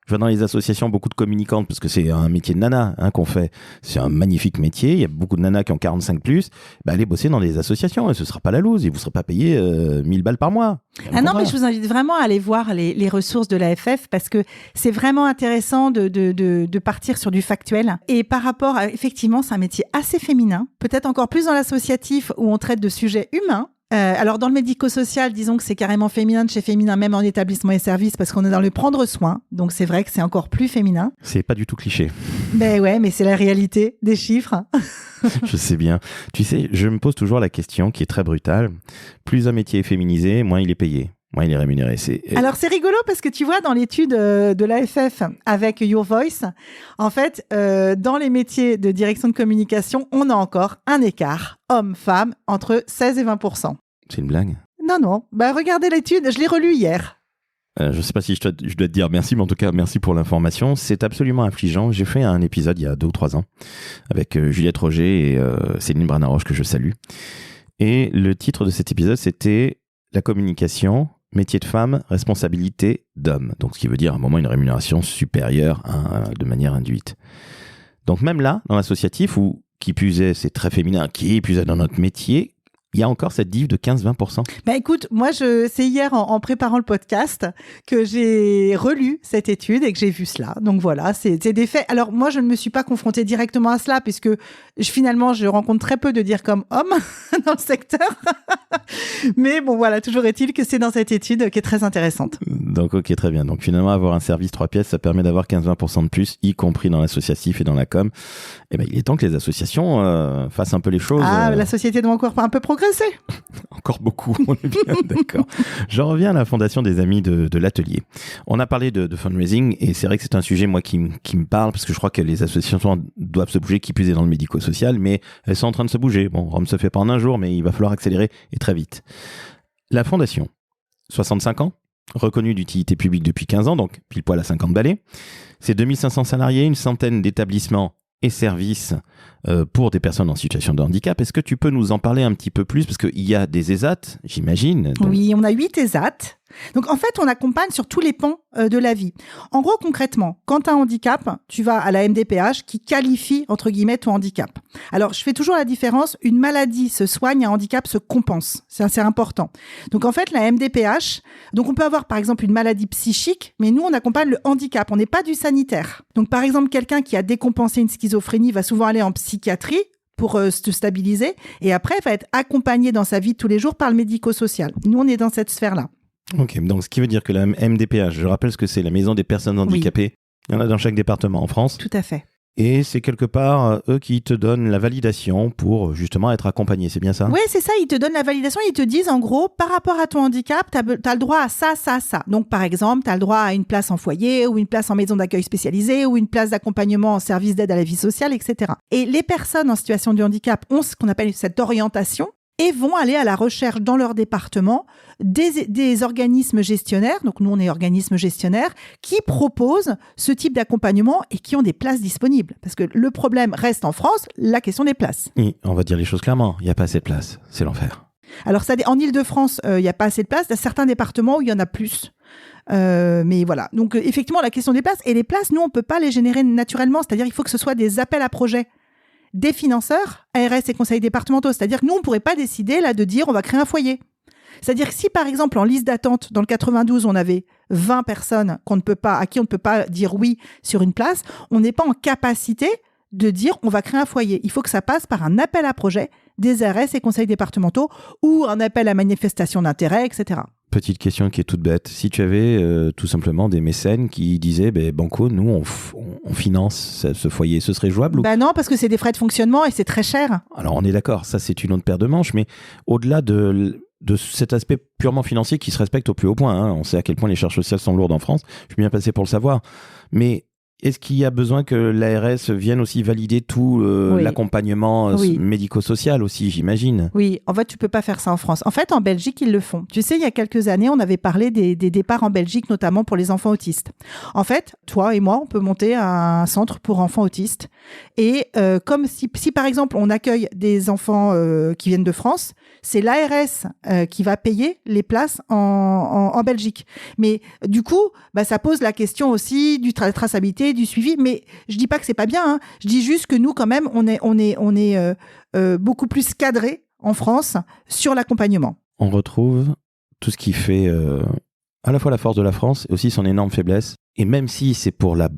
Je vois dans les associations beaucoup de communicantes, parce que c'est un métier de nana qu'on fait. C'est un magnifique métier. Il y a beaucoup de nanas qui ont 45+. Allez bosser dans des associations et ce ne sera pas la loose. Et vous ne serez pas payé 1000 balles par mois. Ah non, mais je vous invite vraiment à aller voir les ressources de l'AFF parce que c'est vraiment intéressant de partir sur du factuel. Et par rapport à, effectivement, c'est un métier assez féminin. Peut-être encore plus dans l'associatif où on traite de sujets humains. Alors dans le médico-social, disons que c'est carrément féminin de chez féminin, même en établissement et services, parce qu'on est dans le prendre soin. Donc c'est vrai que c'est encore plus féminin. C'est pas du tout cliché. Ben ouais, mais c'est la réalité des chiffres. Je sais bien. Tu sais, je me pose toujours la question qui est très brutale. Plus un métier est féminisé, moins il est payé. Moins il est rémunéré. Alors, c'est rigolo parce que tu vois, dans l'étude de l'AFF avec Your Voice, en fait, dans les métiers de direction de communication, on a encore un écart homme-femme entre 16 et 20%. C'est une blague ? Non. Regardez l'étude, je l'ai relue hier. Je ne sais pas si je dois te dire merci, mais en tout cas, merci pour l'information. C'est absolument affligeant. J'ai fait un épisode il y a 2 ou 3 ans avec Juliette Roger et Céline Branaroche, que je salue. Et le titre de cet épisode, c'était « La communication, métier de femme, responsabilité d'homme ». Donc, ce qui veut dire à un moment une rémunération supérieure de manière induite. Donc, même là, dans l'associatif, où qui plus est, c'est très féminin, qui plus est dans notre métier, il y a encore cette div de 15-20%. Écoute, moi, c'est hier en préparant le podcast que j'ai relu cette étude et que j'ai vu cela. Donc voilà, c'est des faits. Alors moi, je ne me suis pas confrontée directement à cela puisque finalement, je rencontre très peu de dire comme homme dans le secteur. Mais bon, voilà, toujours est-il que c'est dans cette étude qui est très intéressante. Donc ok, très bien. Donc finalement, avoir un service 3 pièces, ça permet d'avoir 15-20% de plus, y compris dans l'associatif et dans la com. Il est temps que les associations fassent un peu les choses. La société doit encore un peu progresser. Encore beaucoup, on est bien d'accord. J'en reviens à la fondation des Amis de l'Atelier. On a parlé de fundraising et c'est vrai que c'est un sujet moi qui me parle parce que je crois que les associations doivent se bouger, qui plus est dans le médico-social, mais elles sont en train de se bouger. Bon, Rome se fait pas en un jour, mais il va falloir accélérer et très vite. La fondation, 65 ans, reconnue d'utilité publique depuis 15 ans, donc pile poil à 50 balais. C'est 2500 salariés, une centaine d'établissements et services pour des personnes en situation de handicap. Est-ce que tu peux nous en parler un petit peu plus ? Parce qu'il y a des ESAT, j'imagine. Donc... Oui, on a 8 ESAT. Donc, en fait, on accompagne sur tous les pans de la vie. En gros, concrètement, quand tu as un handicap, tu vas à la MDPH qui qualifie, entre guillemets, ton handicap. Alors, je fais toujours la différence. Une maladie se soigne, un handicap se compense. C'est assez important. Donc, en fait, la MDPH, donc on peut avoir, par exemple, une maladie psychique, mais nous, on accompagne le handicap. On n'est pas du sanitaire. Donc, par exemple, quelqu'un qui a décompensé une schizophrénie va souvent aller en psychiatrie pour se stabiliser et après va être accompagné dans sa vie de tous les jours par le médico-social. Nous, on est dans cette sphère-là. Ok, donc ce qui veut dire que la MDPH, je rappelle ce que c'est, la Maison des personnes handicapées, oui. Il y en a dans chaque département en France. Tout à fait. Et c'est quelque part eux qui te donnent la validation pour justement être accompagné, c'est bien ça ? Oui, c'est ça, ils te donnent la validation, ils te disent en gros, par rapport à ton handicap, tu as le droit à ça, ça, ça. Donc par exemple, tu as le droit à une place en foyer ou une place en maison d'accueil spécialisée ou une place d'accompagnement en service d'aide à la vie sociale, etc. Et les personnes en situation de handicap ont ce qu'on appelle cette orientation et vont aller à la recherche dans leur département des organismes gestionnaires, donc nous on est organismes gestionnaires, qui proposent ce type d'accompagnement et qui ont des places disponibles. Parce que le problème reste en France, la question des places. Oui, on va dire les choses clairement, il n'y a pas assez de places, c'est l'enfer. Alors en Ile-de-France, il n'y a pas assez de places, il y a certains départements où il y en a plus. Mais voilà, donc effectivement la question des places, et les places, nous on ne peut pas les générer naturellement, c'est-à-dire il faut que ce soit des appels à projets des financeurs, ARS et conseils départementaux. C'est-à-dire que nous, on ne pourrait pas décider là de dire on va créer un foyer. C'est-à-dire que si, par exemple, en liste d'attente, dans le 92, on avait 20 personnes à qui on ne peut pas dire oui sur une place, on n'est pas en capacité de dire on va créer un foyer. Il faut que ça passe par un appel à projet des ARS et conseils départementaux ou un appel à manifestation d'intérêt, etc. Petite question qui est toute bête. Si tu avais tout simplement des mécènes qui disaient Banco, nous, on finance ce foyer, ce serait jouable ou... Non, parce que c'est des frais de fonctionnement et c'est très cher. Alors, on est d'accord, ça, c'est une autre paire de manches, mais au-delà de cet aspect purement financier qui se respecte au plus haut point, on sait à quel point les charges sociales sont lourdes en France, je suis bien placé pour le savoir, mais... Est-ce qu'il y a besoin que l'ARS vienne aussi valider tout l'accompagnement médico-social aussi, j'imagine? Oui, en fait, tu peux pas faire ça en France. En fait, en Belgique, ils le font. Tu sais, il y a quelques années, on avait parlé des départs en Belgique, notamment pour les enfants autistes. En fait, toi et moi, on peut monter un centre pour enfants autistes. Et comme si par exemple, on accueille des enfants qui viennent de France, c'est l'ARS qui va payer les places en Belgique. Mais du coup, ça pose la question aussi du traçabilité, du suivi, mais je dis pas que c'est pas bien, hein. Je dis juste que nous quand même on est beaucoup plus cadré en France sur l'accompagnement. On retrouve tout ce qui fait à la fois la force de la France et aussi son énorme faiblesse, et même si c'est pour la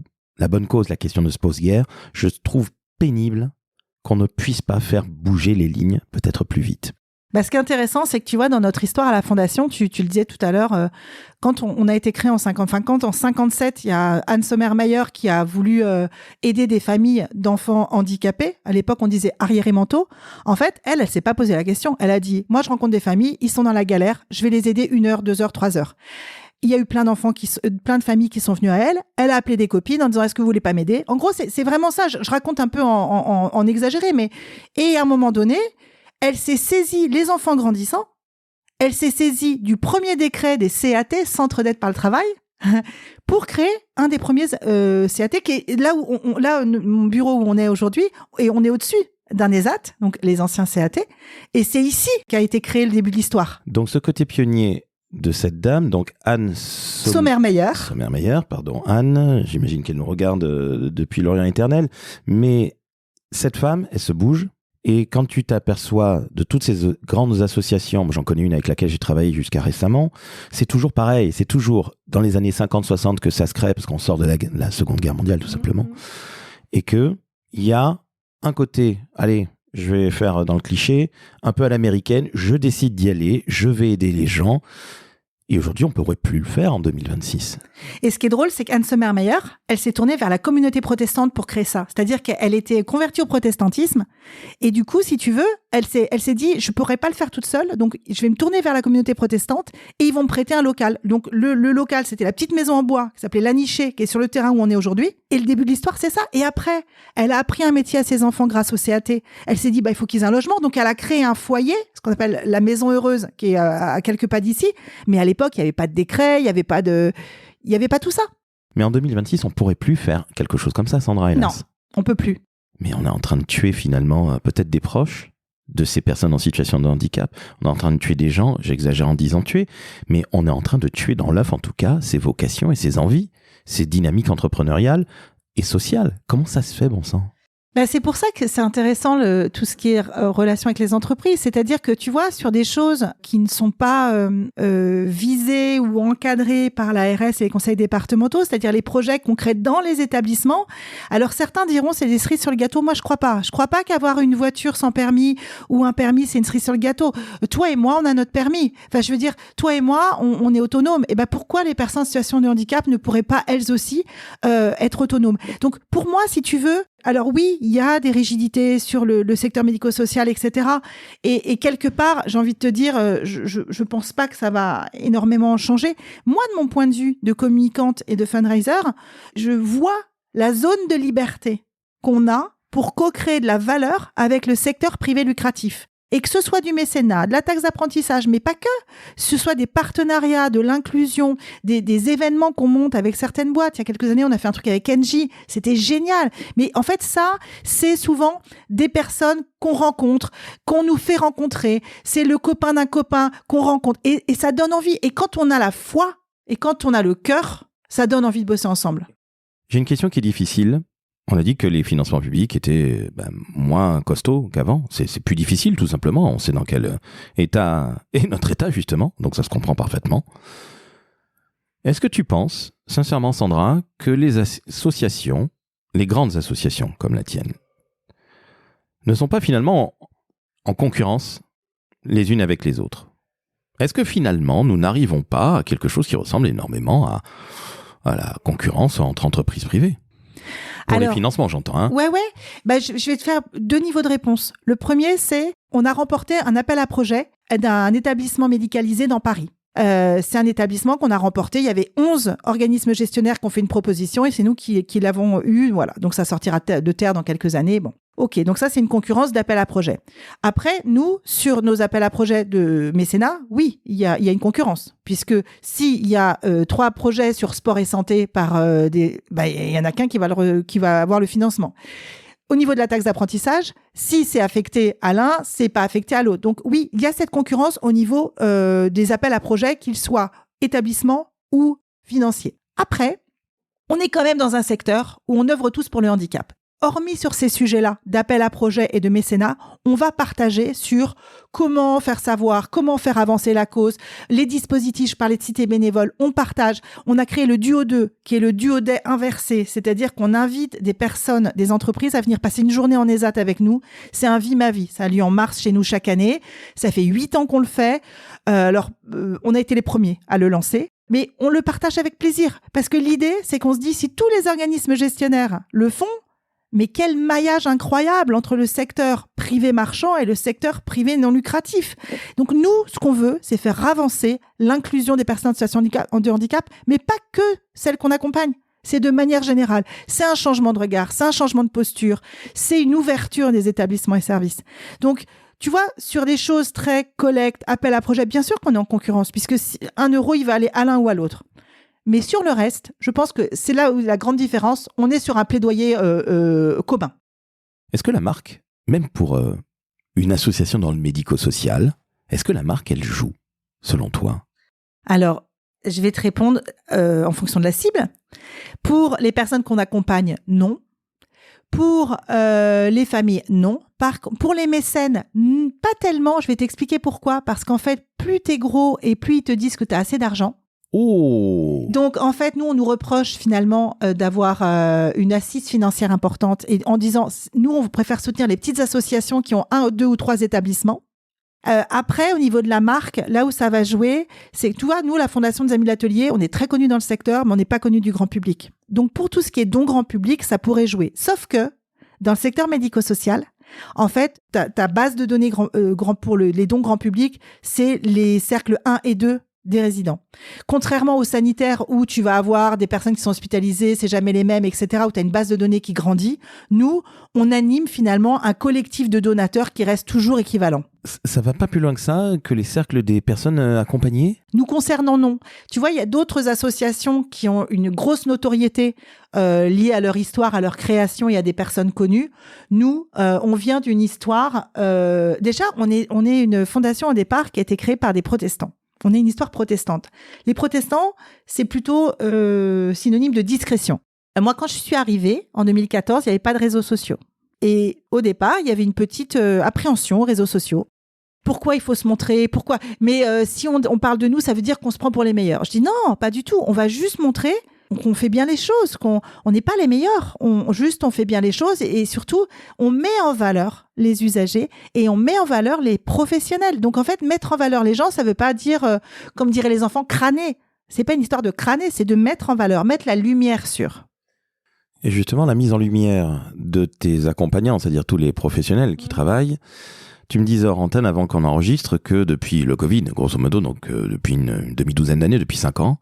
bonne cause, la question ne se pose guère, je trouve pénible qu'on ne puisse pas faire bouger les lignes peut-être plus vite. Ce qui est intéressant, c'est que tu vois, dans notre histoire à la Fondation, tu le disais tout à l'heure, quand on a été créé en 57, il y a Anne Sommermeyer qui a voulu aider des familles d'enfants handicapés. À l'époque, on disait arriérés mentaux. En fait, elle s'est pas posé la question. Elle a dit, moi, je rencontre des familles, ils sont dans la galère, je vais les aider 1 heure, 2 heures, 3 heures. Il y a eu plein de familles qui sont venues à elle. Elle a appelé des copines en disant, est-ce que vous voulez pas m'aider? En gros, c'est vraiment ça. Je raconte un peu en exagéré, mais, et à un moment donné, elle s'est saisie, les enfants grandissant, elle s'est saisie du premier décret des CAT, Centre d'aide par le travail, pour créer un des premiers CAT, qui est là mon bureau où on est aujourd'hui, et on est au-dessus d'un ESAT, donc les anciens CAT, et c'est ici qu'a été créé le début de l'histoire. Donc ce côté pionnier de cette dame, donc Anne Sommermeyer, pardon, Anne, j'imagine qu'elle nous regarde depuis l'Orient éternel, mais cette femme, elle se bouge. Et quand tu t'aperçois de toutes ces grandes associations, moi j'en connais une avec laquelle j'ai travaillé jusqu'à récemment, c'est toujours pareil, c'est toujours dans les années 50-60 que ça se crée, parce qu'on sort de la Seconde Guerre mondiale tout simplement, et qu'il y a un côté, allez, je vais faire dans le cliché, un peu à l'américaine, je décide d'y aller, je vais aider les gens. Et aujourd'hui, on ne pourrait plus le faire en 2026. Et ce qui est drôle, c'est qu'Anne Sommermeyer, elle s'est tournée vers la communauté protestante pour créer ça. C'est-à-dire qu'elle était convertie au protestantisme. Et du coup, si tu veux, elle s'est dit, je ne pourrais pas le faire toute seule, donc je vais me tourner vers la communauté protestante et ils vont me prêter un local. Donc le local, c'était la petite maison en bois qui s'appelait l'Aniché, qui est sur le terrain où on est aujourd'hui. Et le début de l'histoire, c'est ça. Et après, elle a appris un métier à ses enfants grâce au CAT. Elle s'est dit, il faut qu'ils aient un logement. Donc elle a créé un foyer, ce qu'on appelle la Maison Heureuse, qui est à quelques pas d'ici. Mais à l'époque, il n'y avait pas de décret, il n'y avait pas tout ça. Mais en 2026, on ne pourrait plus faire quelque chose comme ça, Sandra, hélas. Non, on ne peut plus. Mais on est en train de tuer finalement peut-être des proches de ces personnes en situation de handicap. On est en train de tuer des gens, j'exagère en disant tuer, mais on est en train de tuer dans l'œuf en tout cas ses vocations et ses envies, ses dynamiques entrepreneuriales et sociales. Comment ça se fait, bon sang ? C'est pour ça que c'est intéressant tout ce qui est relation avec les entreprises. C'est-à-dire que tu vois, sur des choses qui ne sont pas visées ou encadrées par l'ARS et les conseils départementaux, c'est-à-dire les projets concrets dans les établissements, alors certains diront c'est des cerises sur le gâteau. Moi, je crois pas. Je crois pas qu'avoir une voiture sans permis ou un permis, c'est une cerise sur le gâteau. Toi et moi, on a notre permis. Enfin, je veux dire, toi et moi, on est autonomes. Et pourquoi les personnes en situation de handicap ne pourraient pas, elles aussi, être autonomes? Donc, pour moi, si tu veux, alors oui, il y a des rigidités sur le secteur médico-social, etc. Et quelque part, j'ai envie de te dire, je pense pas que ça va énormément changer. Moi, de mon point de vue de communicante et de fundraiser, je vois la zone de liberté qu'on a pour co-créer de la valeur avec le secteur privé lucratif. Et que ce soit du mécénat, de la taxe d'apprentissage, mais pas que, ce soit des partenariats, de l'inclusion, des événements qu'on monte avec certaines boîtes. Il y a quelques années, on a fait un truc avec Engie, c'était génial. Mais en fait, ça, c'est souvent des personnes qu'on rencontre, qu'on nous fait rencontrer. C'est le copain d'un copain qu'on rencontre. Et ça donne envie. Et quand on a la foi, et quand on a le cœur, ça donne envie de bosser ensemble. J'ai une question qui est difficile. On a dit que les financements publics étaient moins costauds qu'avant. C'est plus difficile, tout simplement. On sait dans quel état est notre état, justement. Donc ça se comprend parfaitement. Est-ce que tu penses, sincèrement, Sandra, que les associations, les grandes associations comme la tienne, ne sont pas finalement en concurrence les unes avec les autres. Est-ce que finalement, nous n'arrivons pas à quelque chose qui ressemble énormément à la concurrence entre entreprises privées ? Pour les financements, j'entends. Hein. Ouais. Je vais te faire 2 niveaux de réponse. Le premier, c'est on a remporté un appel à projet d'un établissement médicalisé dans Paris. C'est un établissement qu'on a remporté. Il y avait 11 organismes gestionnaires qui ont fait une proposition et c'est nous qui l'avons eu. Voilà. Donc, ça sortira de terre dans quelques années. Bon. OK. Donc, ça, c'est une concurrence d'appel à projet. Après, nous, sur nos appels à projet de mécénat, oui, il y a une concurrence. Puisque s'il y a 3 projets sur sport et santé par il y en a qu'un qui va avoir le financement. Au niveau de la taxe d'apprentissage, si c'est affecté à l'un, c'est pas affecté à l'autre. Donc oui, il y a cette concurrence au niveau des appels à projets, qu'ils soient établissements ou financiers. Après, on est quand même dans un secteur où on œuvre tous pour le handicap. Hormis sur ces sujets-là d'appel à projets et de mécénat, on va partager sur comment faire savoir, comment faire avancer la cause, les dispositifs, je parlais de cité bénévole, on partage. On a créé le duo 2, qui est le duo day inversé, c'est-à-dire qu'on invite des personnes, des entreprises à venir passer une journée en ESAT avec nous. C'est un Vie ma vie, ça a lieu en mars chez nous chaque année. Ça fait 8 ans qu'on le fait. On a été les premiers à le lancer. Mais on le partage avec plaisir, parce que l'idée, c'est qu'on se dit, si tous les organismes gestionnaires le font, mais quel maillage incroyable entre le secteur privé marchand et le secteur privé non lucratif. Donc nous, ce qu'on veut, c'est faire avancer l'inclusion des personnes en situation de handicap, mais pas que celles qu'on accompagne. C'est de manière générale. C'est un changement de regard, c'est un changement de posture, c'est une ouverture des établissements et services. Donc, tu vois, sur des choses très collecte, appel à projet, bien sûr qu'on est en concurrence, puisque 1 euro, il va aller à l'un ou à l'autre. Mais sur le reste, je pense que c'est là où la grande différence, on est sur un plaidoyer commun. Est-ce que la marque, même pour une association dans le médico-social, est-ce que la marque, elle joue, selon toi ? Alors, je vais te répondre en fonction de la cible. Pour les personnes qu'on accompagne, non. Pour les familles, non. Pour les mécènes, pas tellement. Je vais t'expliquer pourquoi. Parce qu'en fait, plus t'es gros et plus ils te disent que t'as assez d'argent. Oh. Donc, en fait, nous, on nous reproche finalement d'avoir une assise financière importante et en disant, nous, on préfère soutenir les petites associations qui ont 1, 2 ou 3 établissements. Après, au niveau de la marque, là où ça va jouer, c'est que, tu vois, nous, la Fondation des Amis de l'Atelier, on est très connus dans le secteur, mais on n'est pas connus du grand public. Donc, pour tout ce qui est don grand public, ça pourrait jouer. Sauf que, dans le secteur médico-social, en fait, ta base de données pour les dons grand public, c'est les cercles 1 et 2 des résidents. Contrairement aux sanitaires où tu vas avoir des personnes qui sont hospitalisées, c'est jamais les mêmes, etc., où tu as une base de données qui grandit, nous, on anime finalement un collectif de donateurs qui reste toujours équivalent. Ça va pas plus loin que ça, que les cercles des personnes accompagnées ? Nous concernant, non. Tu vois, il y a d'autres associations qui ont une grosse notoriété liée à leur histoire, à leur création et à des personnes connues. Nous, on vient d'une histoire... déjà, on est une fondation au départ qui a été créée par des protestants. On est une histoire protestante. Les protestants, c'est plutôt synonyme de discrétion. Moi, quand je suis arrivée, en 2014, il n'y avait pas de réseaux sociaux. Et au départ, il y avait une petite appréhension aux réseaux sociaux. Pourquoi il faut se montrer ? Pourquoi ? Mais si on parle de nous, ça veut dire qu'on se prend pour les meilleurs. Je dis non, pas du tout. On va juste montrer qu'on fait bien les choses, qu'on n'est pas les meilleurs. On fait bien les choses et surtout, on met en valeur les usagers et on met en valeur les professionnels. Donc en fait, mettre en valeur les gens, ça ne veut pas dire, comme diraient les enfants, crâner. C'est pas une histoire de crâner, c'est de mettre en valeur, mettre la lumière sur. Et justement, la mise en lumière de tes accompagnants, c'est-à-dire tous les professionnels qui travaillent, tu me disais hors antenne avant qu'on enregistre que depuis le Covid, grosso modo, donc depuis une demi-douzaine d'années, depuis 5 ans,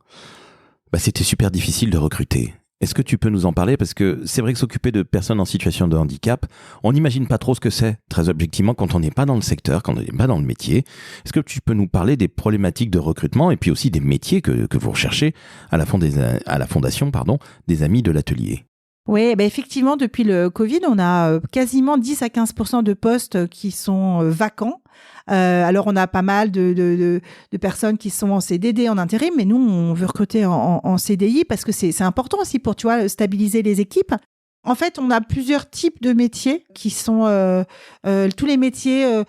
c'était super difficile de recruter. Est-ce que tu peux nous en parler ? Parce que c'est vrai que s'occuper de personnes en situation de handicap, on n'imagine pas trop ce que c'est, très objectivement, quand on n'est pas dans le secteur, quand on n'est pas dans le métier. Est-ce que tu peux nous parler des problématiques de recrutement et puis aussi des métiers que vous recherchez à la fondation des Amis de l'Atelier ? Oui, effectivement, depuis le Covid, on a quasiment 10 à 15% de postes qui sont vacants. Alors, on a pas mal de personnes qui sont en CDD, en intérim, mais nous, on veut recruter en CDI parce que c'est important aussi pour, tu vois, stabiliser les équipes. En fait, on a plusieurs types de métiers qui sont tous les métiers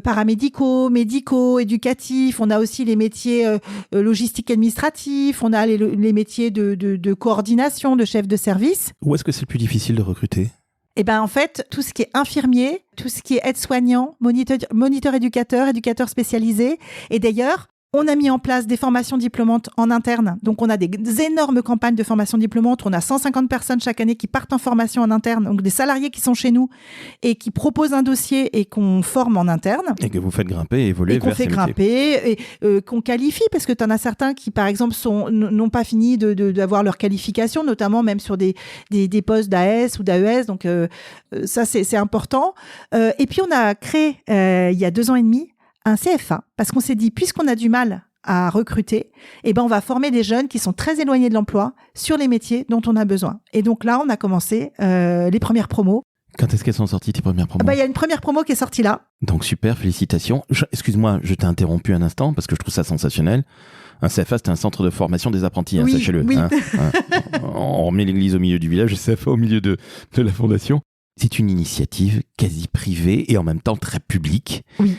paramédicaux, médicaux, éducatifs. On a aussi les métiers logistiques administratifs. On a les métiers de coordination, de chef de service. Où est-ce que c'est le plus difficile de recruter ? Eh ben, en fait, tout ce qui est infirmier, tout ce qui est aide-soignant, moniteur éducateur spécialisé. Et d'ailleurs, on a mis en place des formations diplômantes en interne. Donc, on a des énormes campagnes de formation diplômante. On a 150 personnes chaque année qui partent en formation en interne. Donc, des salariés qui sont chez nous et qui proposent un dossier et qu'on forme en interne. Et que vous faites grimper et évoluer vers ces métiers. Et qu'on fait grimper et qu'on qualifie. Parce que tu en as certains qui, par exemple, n'ont pas fini d'avoir leur qualification, notamment même sur des postes d'AS ou d'AES. Donc, ça, c'est important. Et puis, on a créé, il y a 2 ans et demi, un CFA, parce qu'on s'est dit, puisqu'on a du mal à recruter, eh ben on va former des jeunes qui sont très éloignés de l'emploi sur les métiers dont on a besoin. Et donc là, on a commencé les premières promos. Quand est-ce qu'elles sont sorties, tes premières promos ? Il y a une première promo qui est sortie là. Donc super, félicitations. Excuse-moi, je t'ai interrompu un instant parce que je trouve ça sensationnel. Un CFA, c'est un centre de formation des apprentis, oui, sachez-le. Oui. On remet l'église au milieu du village, le CFA au milieu de la fondation. C'est une initiative quasi privée et en même temps très publique. Oui.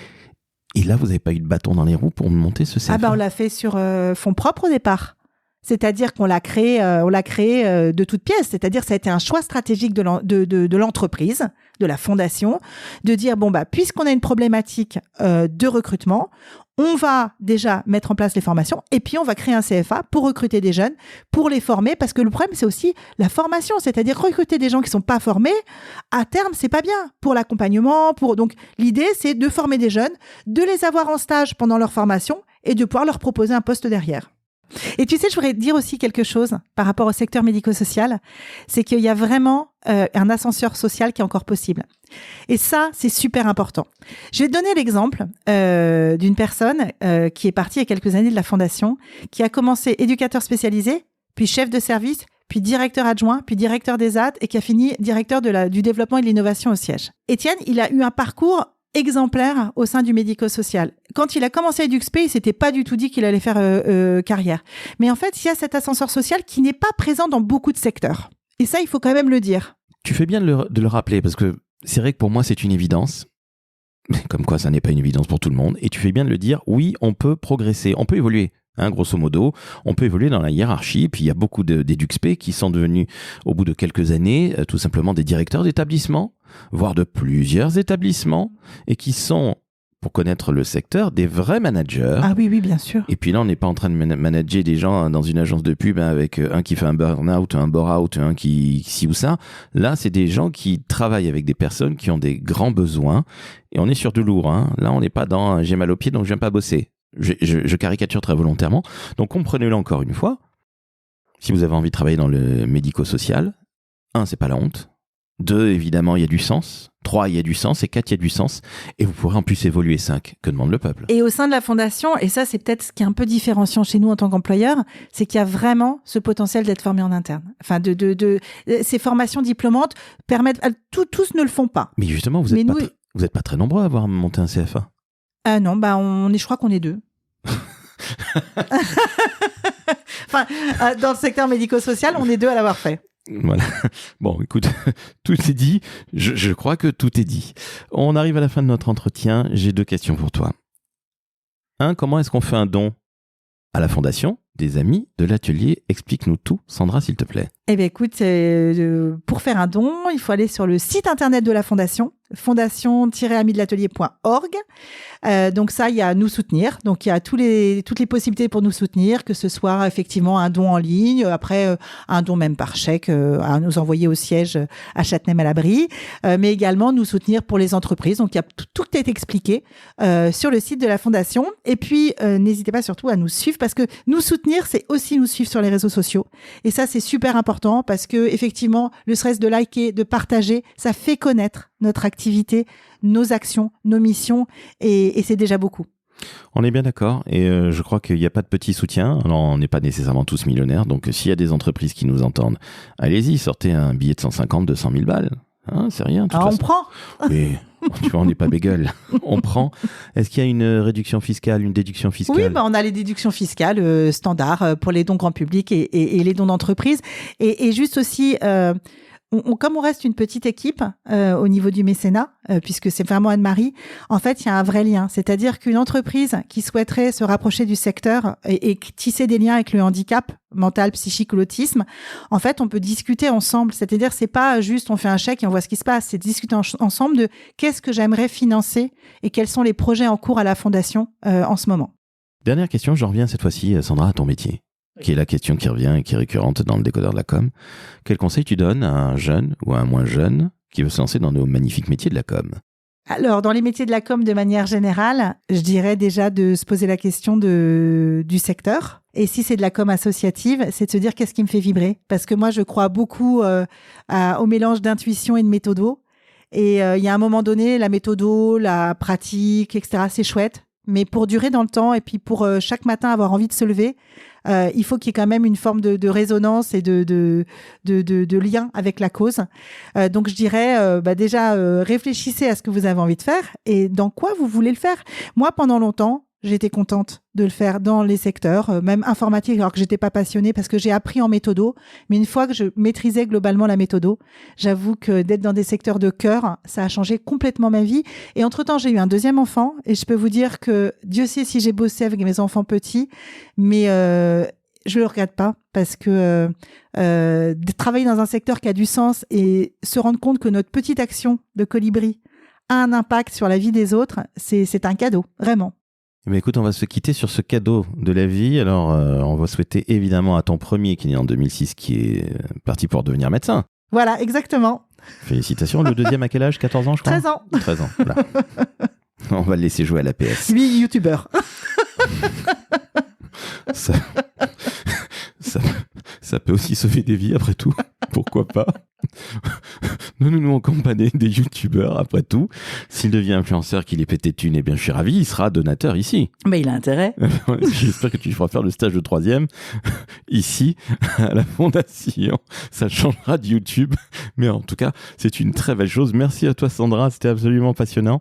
Et là, vous n'avez pas eu de bâton dans les roues pour monter ce CFA ? On l'a fait sur fonds propres au départ. C'est-à-dire qu'on l'a créé de toutes pièces. C'est-à-dire ça a été un choix stratégique de l'entreprise, de la fondation, de dire, puisqu'on a une problématique de recrutement, on va déjà mettre en place les formations et puis on va créer un CFA pour recruter des jeunes, pour les former, parce que le problème, c'est aussi la formation, c'est-à-dire recruter des gens qui ne sont pas formés, à terme, c'est pas bien pour l'accompagnement. Donc, l'idée, c'est de former des jeunes, de les avoir en stage pendant leur formation et de pouvoir leur proposer un poste derrière. Et tu sais, je voudrais dire aussi quelque chose par rapport au secteur médico-social, c'est qu'il y a vraiment un ascenseur social qui est encore possible. Et ça, c'est super important. Je vais te donner l'exemple d'une personne qui est partie il y a quelques années de la fondation, qui a commencé éducateur spécialisé, puis chef de service, puis directeur adjoint, puis directeur des AD et qui a fini directeur du développement et de l'innovation au siège. Étienne, il a eu un parcours exemplaire au sein du médico-social. Quand il a commencé EduxP, il s'était pas du tout dit qu'il allait faire carrière. Mais en fait, il y a cet ascenseur social qui n'est pas présent dans beaucoup de secteurs. Et ça, il faut quand même le dire. Tu fais bien de le rappeler, parce que c'est vrai que pour moi, c'est une évidence. Comme quoi, ça n'est pas une évidence pour tout le monde. Et tu fais bien de le dire, oui, on peut progresser, on peut évoluer. Grosso modo, on peut évoluer dans la hiérarchie. Puis il y a beaucoup d'EduxP qui sont devenus, au bout de quelques années, tout simplement des directeurs d'établissements, voire de plusieurs établissements, et qui sont, pour connaître le secteur, des vrais managers. Ah oui, bien sûr. Et puis là, on n'est pas en train de manager des gens dans une agence de pub avec un qui fait un burn-out, un bore-out, un qui ci ou ça. Là, c'est des gens qui travaillent avec des personnes qui ont des grands besoins. Et on est sur du lourd. Là, on n'est pas dans « j'ai mal aux pieds, donc je viens pas bosser ». Je caricature très volontairement. Donc, comprenez-le encore une fois. Si vous avez envie de travailler dans le médico-social, 1, c'est pas la honte. 2, évidemment, il y a du sens. 3, il y a du sens. Et 4, il y a du sens. Et vous pourrez en plus évoluer. 5, que demande le peuple. Et au sein de la fondation, et ça, c'est peut-être ce qui est un peu différenciant chez nous en tant qu'employeur, c'est qu'il y a vraiment ce potentiel d'être formé en interne. Enfin, ces formations diplômantes permettent... Tous ne le font pas. Mais justement, vous n'êtes pas très nombreux à avoir monté un CFA. Non, je crois qu'on est 2. Enfin, dans le secteur médico-social, on est 2 à l'avoir fait. Voilà. Bon, écoute, tout est dit. Je crois que tout est dit. On arrive à la fin de notre entretien. J'ai 2 questions pour toi. 1, comment est-ce qu'on fait un don à la fondation des Amis de l'Atelier? Explique-nous tout, Sandra, s'il te plaît. Eh bien, écoute, pour faire un don, il faut aller sur le site internet de la fondation, fondation-amidelatelier.org. Donc ça, il y a nous soutenir. Donc il y a toutes les possibilités pour nous soutenir, que ce soit effectivement un don en ligne, après un don même par chèque à nous envoyer au siège à Châtenay-Malabry, mais également nous soutenir pour les entreprises. Donc tout est expliqué sur le site de la fondation. Et puis n'hésitez pas surtout à nous suivre, parce que nous soutenir, c'est aussi nous suivre sur les réseaux sociaux. Et ça, c'est super important, parce que effectivement, le stress de liker, de partager, ça fait connaître notre activité, nos actions, nos missions, et c'est déjà beaucoup. On est bien d'accord, et je crois qu'il n'y a pas de petit soutien. Alors, on n'est pas nécessairement tous millionnaires, donc s'il y a des entreprises qui nous entendent, allez-y, sortez un billet de 150, 200 000 balles. C'est rien. On prend. Mais tu vois, on n'est pas bégueule. On prend. Est-ce qu'il y a une réduction fiscale, une déduction fiscale? Oui, on a les déductions fiscales standards pour les dons grand public et les dons d'entreprise. Et juste aussi... comme on reste une petite équipe au niveau du mécénat, puisque c'est vraiment Anne-Marie, en fait, il y a un vrai lien. C'est-à-dire qu'une entreprise qui souhaiterait se rapprocher du secteur et tisser des liens avec le handicap mental, psychique ou l'autisme, en fait, on peut discuter ensemble. C'est-à-dire, c'est pas juste on fait un chèque et on voit ce qui se passe. C'est discuter ensemble de qu'est-ce que j'aimerais financer et quels sont les projets en cours à la Fondation en ce moment. Dernière question, j'en reviens cette fois-ci, Sandra, à ton métier, qui est la question qui revient et qui est récurrente dans le décodeur de la com. Quel conseil tu donnes à un jeune ou à un moins jeune qui veut se lancer dans nos magnifiques métiers de la com ? Alors, dans les métiers de la com de manière générale, je dirais déjà de se poser la question du secteur. Et si c'est de la com associative, c'est de se dire qu'est-ce qui me fait vibrer. Parce que moi, je crois beaucoup au mélange d'intuition et de méthodo. Et il y a un moment donné, la méthodo, la pratique, etc., c'est chouette. Mais pour durer dans le temps et puis pour chaque matin avoir envie de se lever, il faut qu'il y ait quand même une forme de résonance et de lien avec la cause. Donc je dirais déjà réfléchissez à ce que vous avez envie de faire et dans quoi vous voulez le faire. Moi, pendant longtemps, j'étais contente de le faire dans les secteurs, même informatique, alors que j'étais pas passionnée parce que j'ai appris en méthodo. Mais une fois que je maîtrisais globalement la méthodo, j'avoue que d'être dans des secteurs de cœur, ça a changé complètement ma vie. Et entre-temps, j'ai eu un deuxième enfant et je peux vous dire que Dieu sait si j'ai bossé avec mes enfants petits, mais je le regrette pas parce que de travailler dans un secteur qui a du sens et se rendre compte que notre petite action de colibri a un impact sur la vie des autres, c'est un cadeau, vraiment. Mais écoute, on va se quitter sur ce cadeau de la vie. Alors, on va souhaiter évidemment à ton premier qui est né en 2006, qui est parti pour devenir médecin. Voilà, exactement. Félicitations. Le deuxième à quel âge ? 14 ans, je crois ? 13 ans. 13 ans, voilà. On va le laisser jouer à la PS. Lui, youtubeur. Ça peut aussi sauver des vies, après tout. Pourquoi pas ? Nous accompagner des youtubeurs, après tout. S'il devient influenceur, qu'il est pété de thunes, eh bien, je suis ravi, il sera donateur ici. Mais il a intérêt. J'espère que tu feras faire le stage de 3e ici, à la Fondation. Ça changera de YouTube. Mais en tout cas, c'est une très belle chose. Merci à toi, Sandra. C'était absolument passionnant.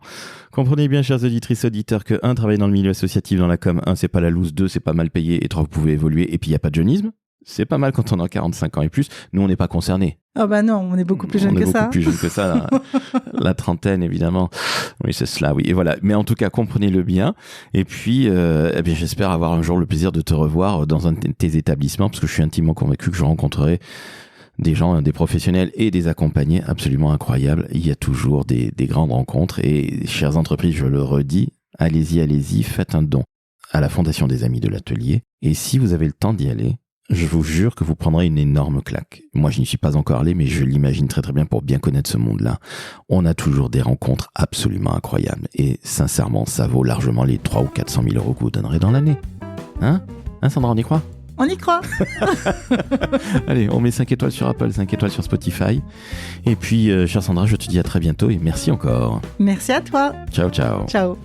Comprenez bien, chers auditrices, auditeurs, que 1, travailler dans le milieu associatif dans la com, 1, c'est pas la loose, 2, c'est pas mal payé, et 3, vous pouvez évoluer, et puis il n'y a pas de jeunisme. C'est pas mal quand on a 45 ans et plus. Nous, on n'est pas concernés. Oh bah non, on est beaucoup plus jeune que ça. On est beaucoup plus jeune que ça, la trentaine, évidemment. Oui, c'est cela, oui. Et voilà. Mais en tout cas, comprenez-le bien. Et puis, eh bien, j'espère avoir un jour le plaisir de te revoir dans un de tes établissements, parce que je suis intimement convaincu que je rencontrerai des gens, des professionnels et des accompagnés absolument incroyables. Il y a toujours des grandes rencontres. Et, chères entreprises, je le redis, allez-y, faites un don à la Fondation des Amis de l'Atelier. Et si vous avez le temps d'y aller, je vous jure que vous prendrez une énorme claque. Moi, je n'y suis pas encore allé, mais je l'imagine très très bien pour bien connaître ce monde-là. On a toujours des rencontres absolument incroyables. Et sincèrement, ça vaut largement les 300 ou 400 000 euros que vous donnerez dans l'année. Hein Sandra, on y croit ? On y croit. Allez, on met 5 étoiles sur Apple, 5 étoiles sur Spotify. Et puis, chère Sandra, je te dis à très bientôt et merci encore. Merci à toi. Ciao, ciao. Ciao.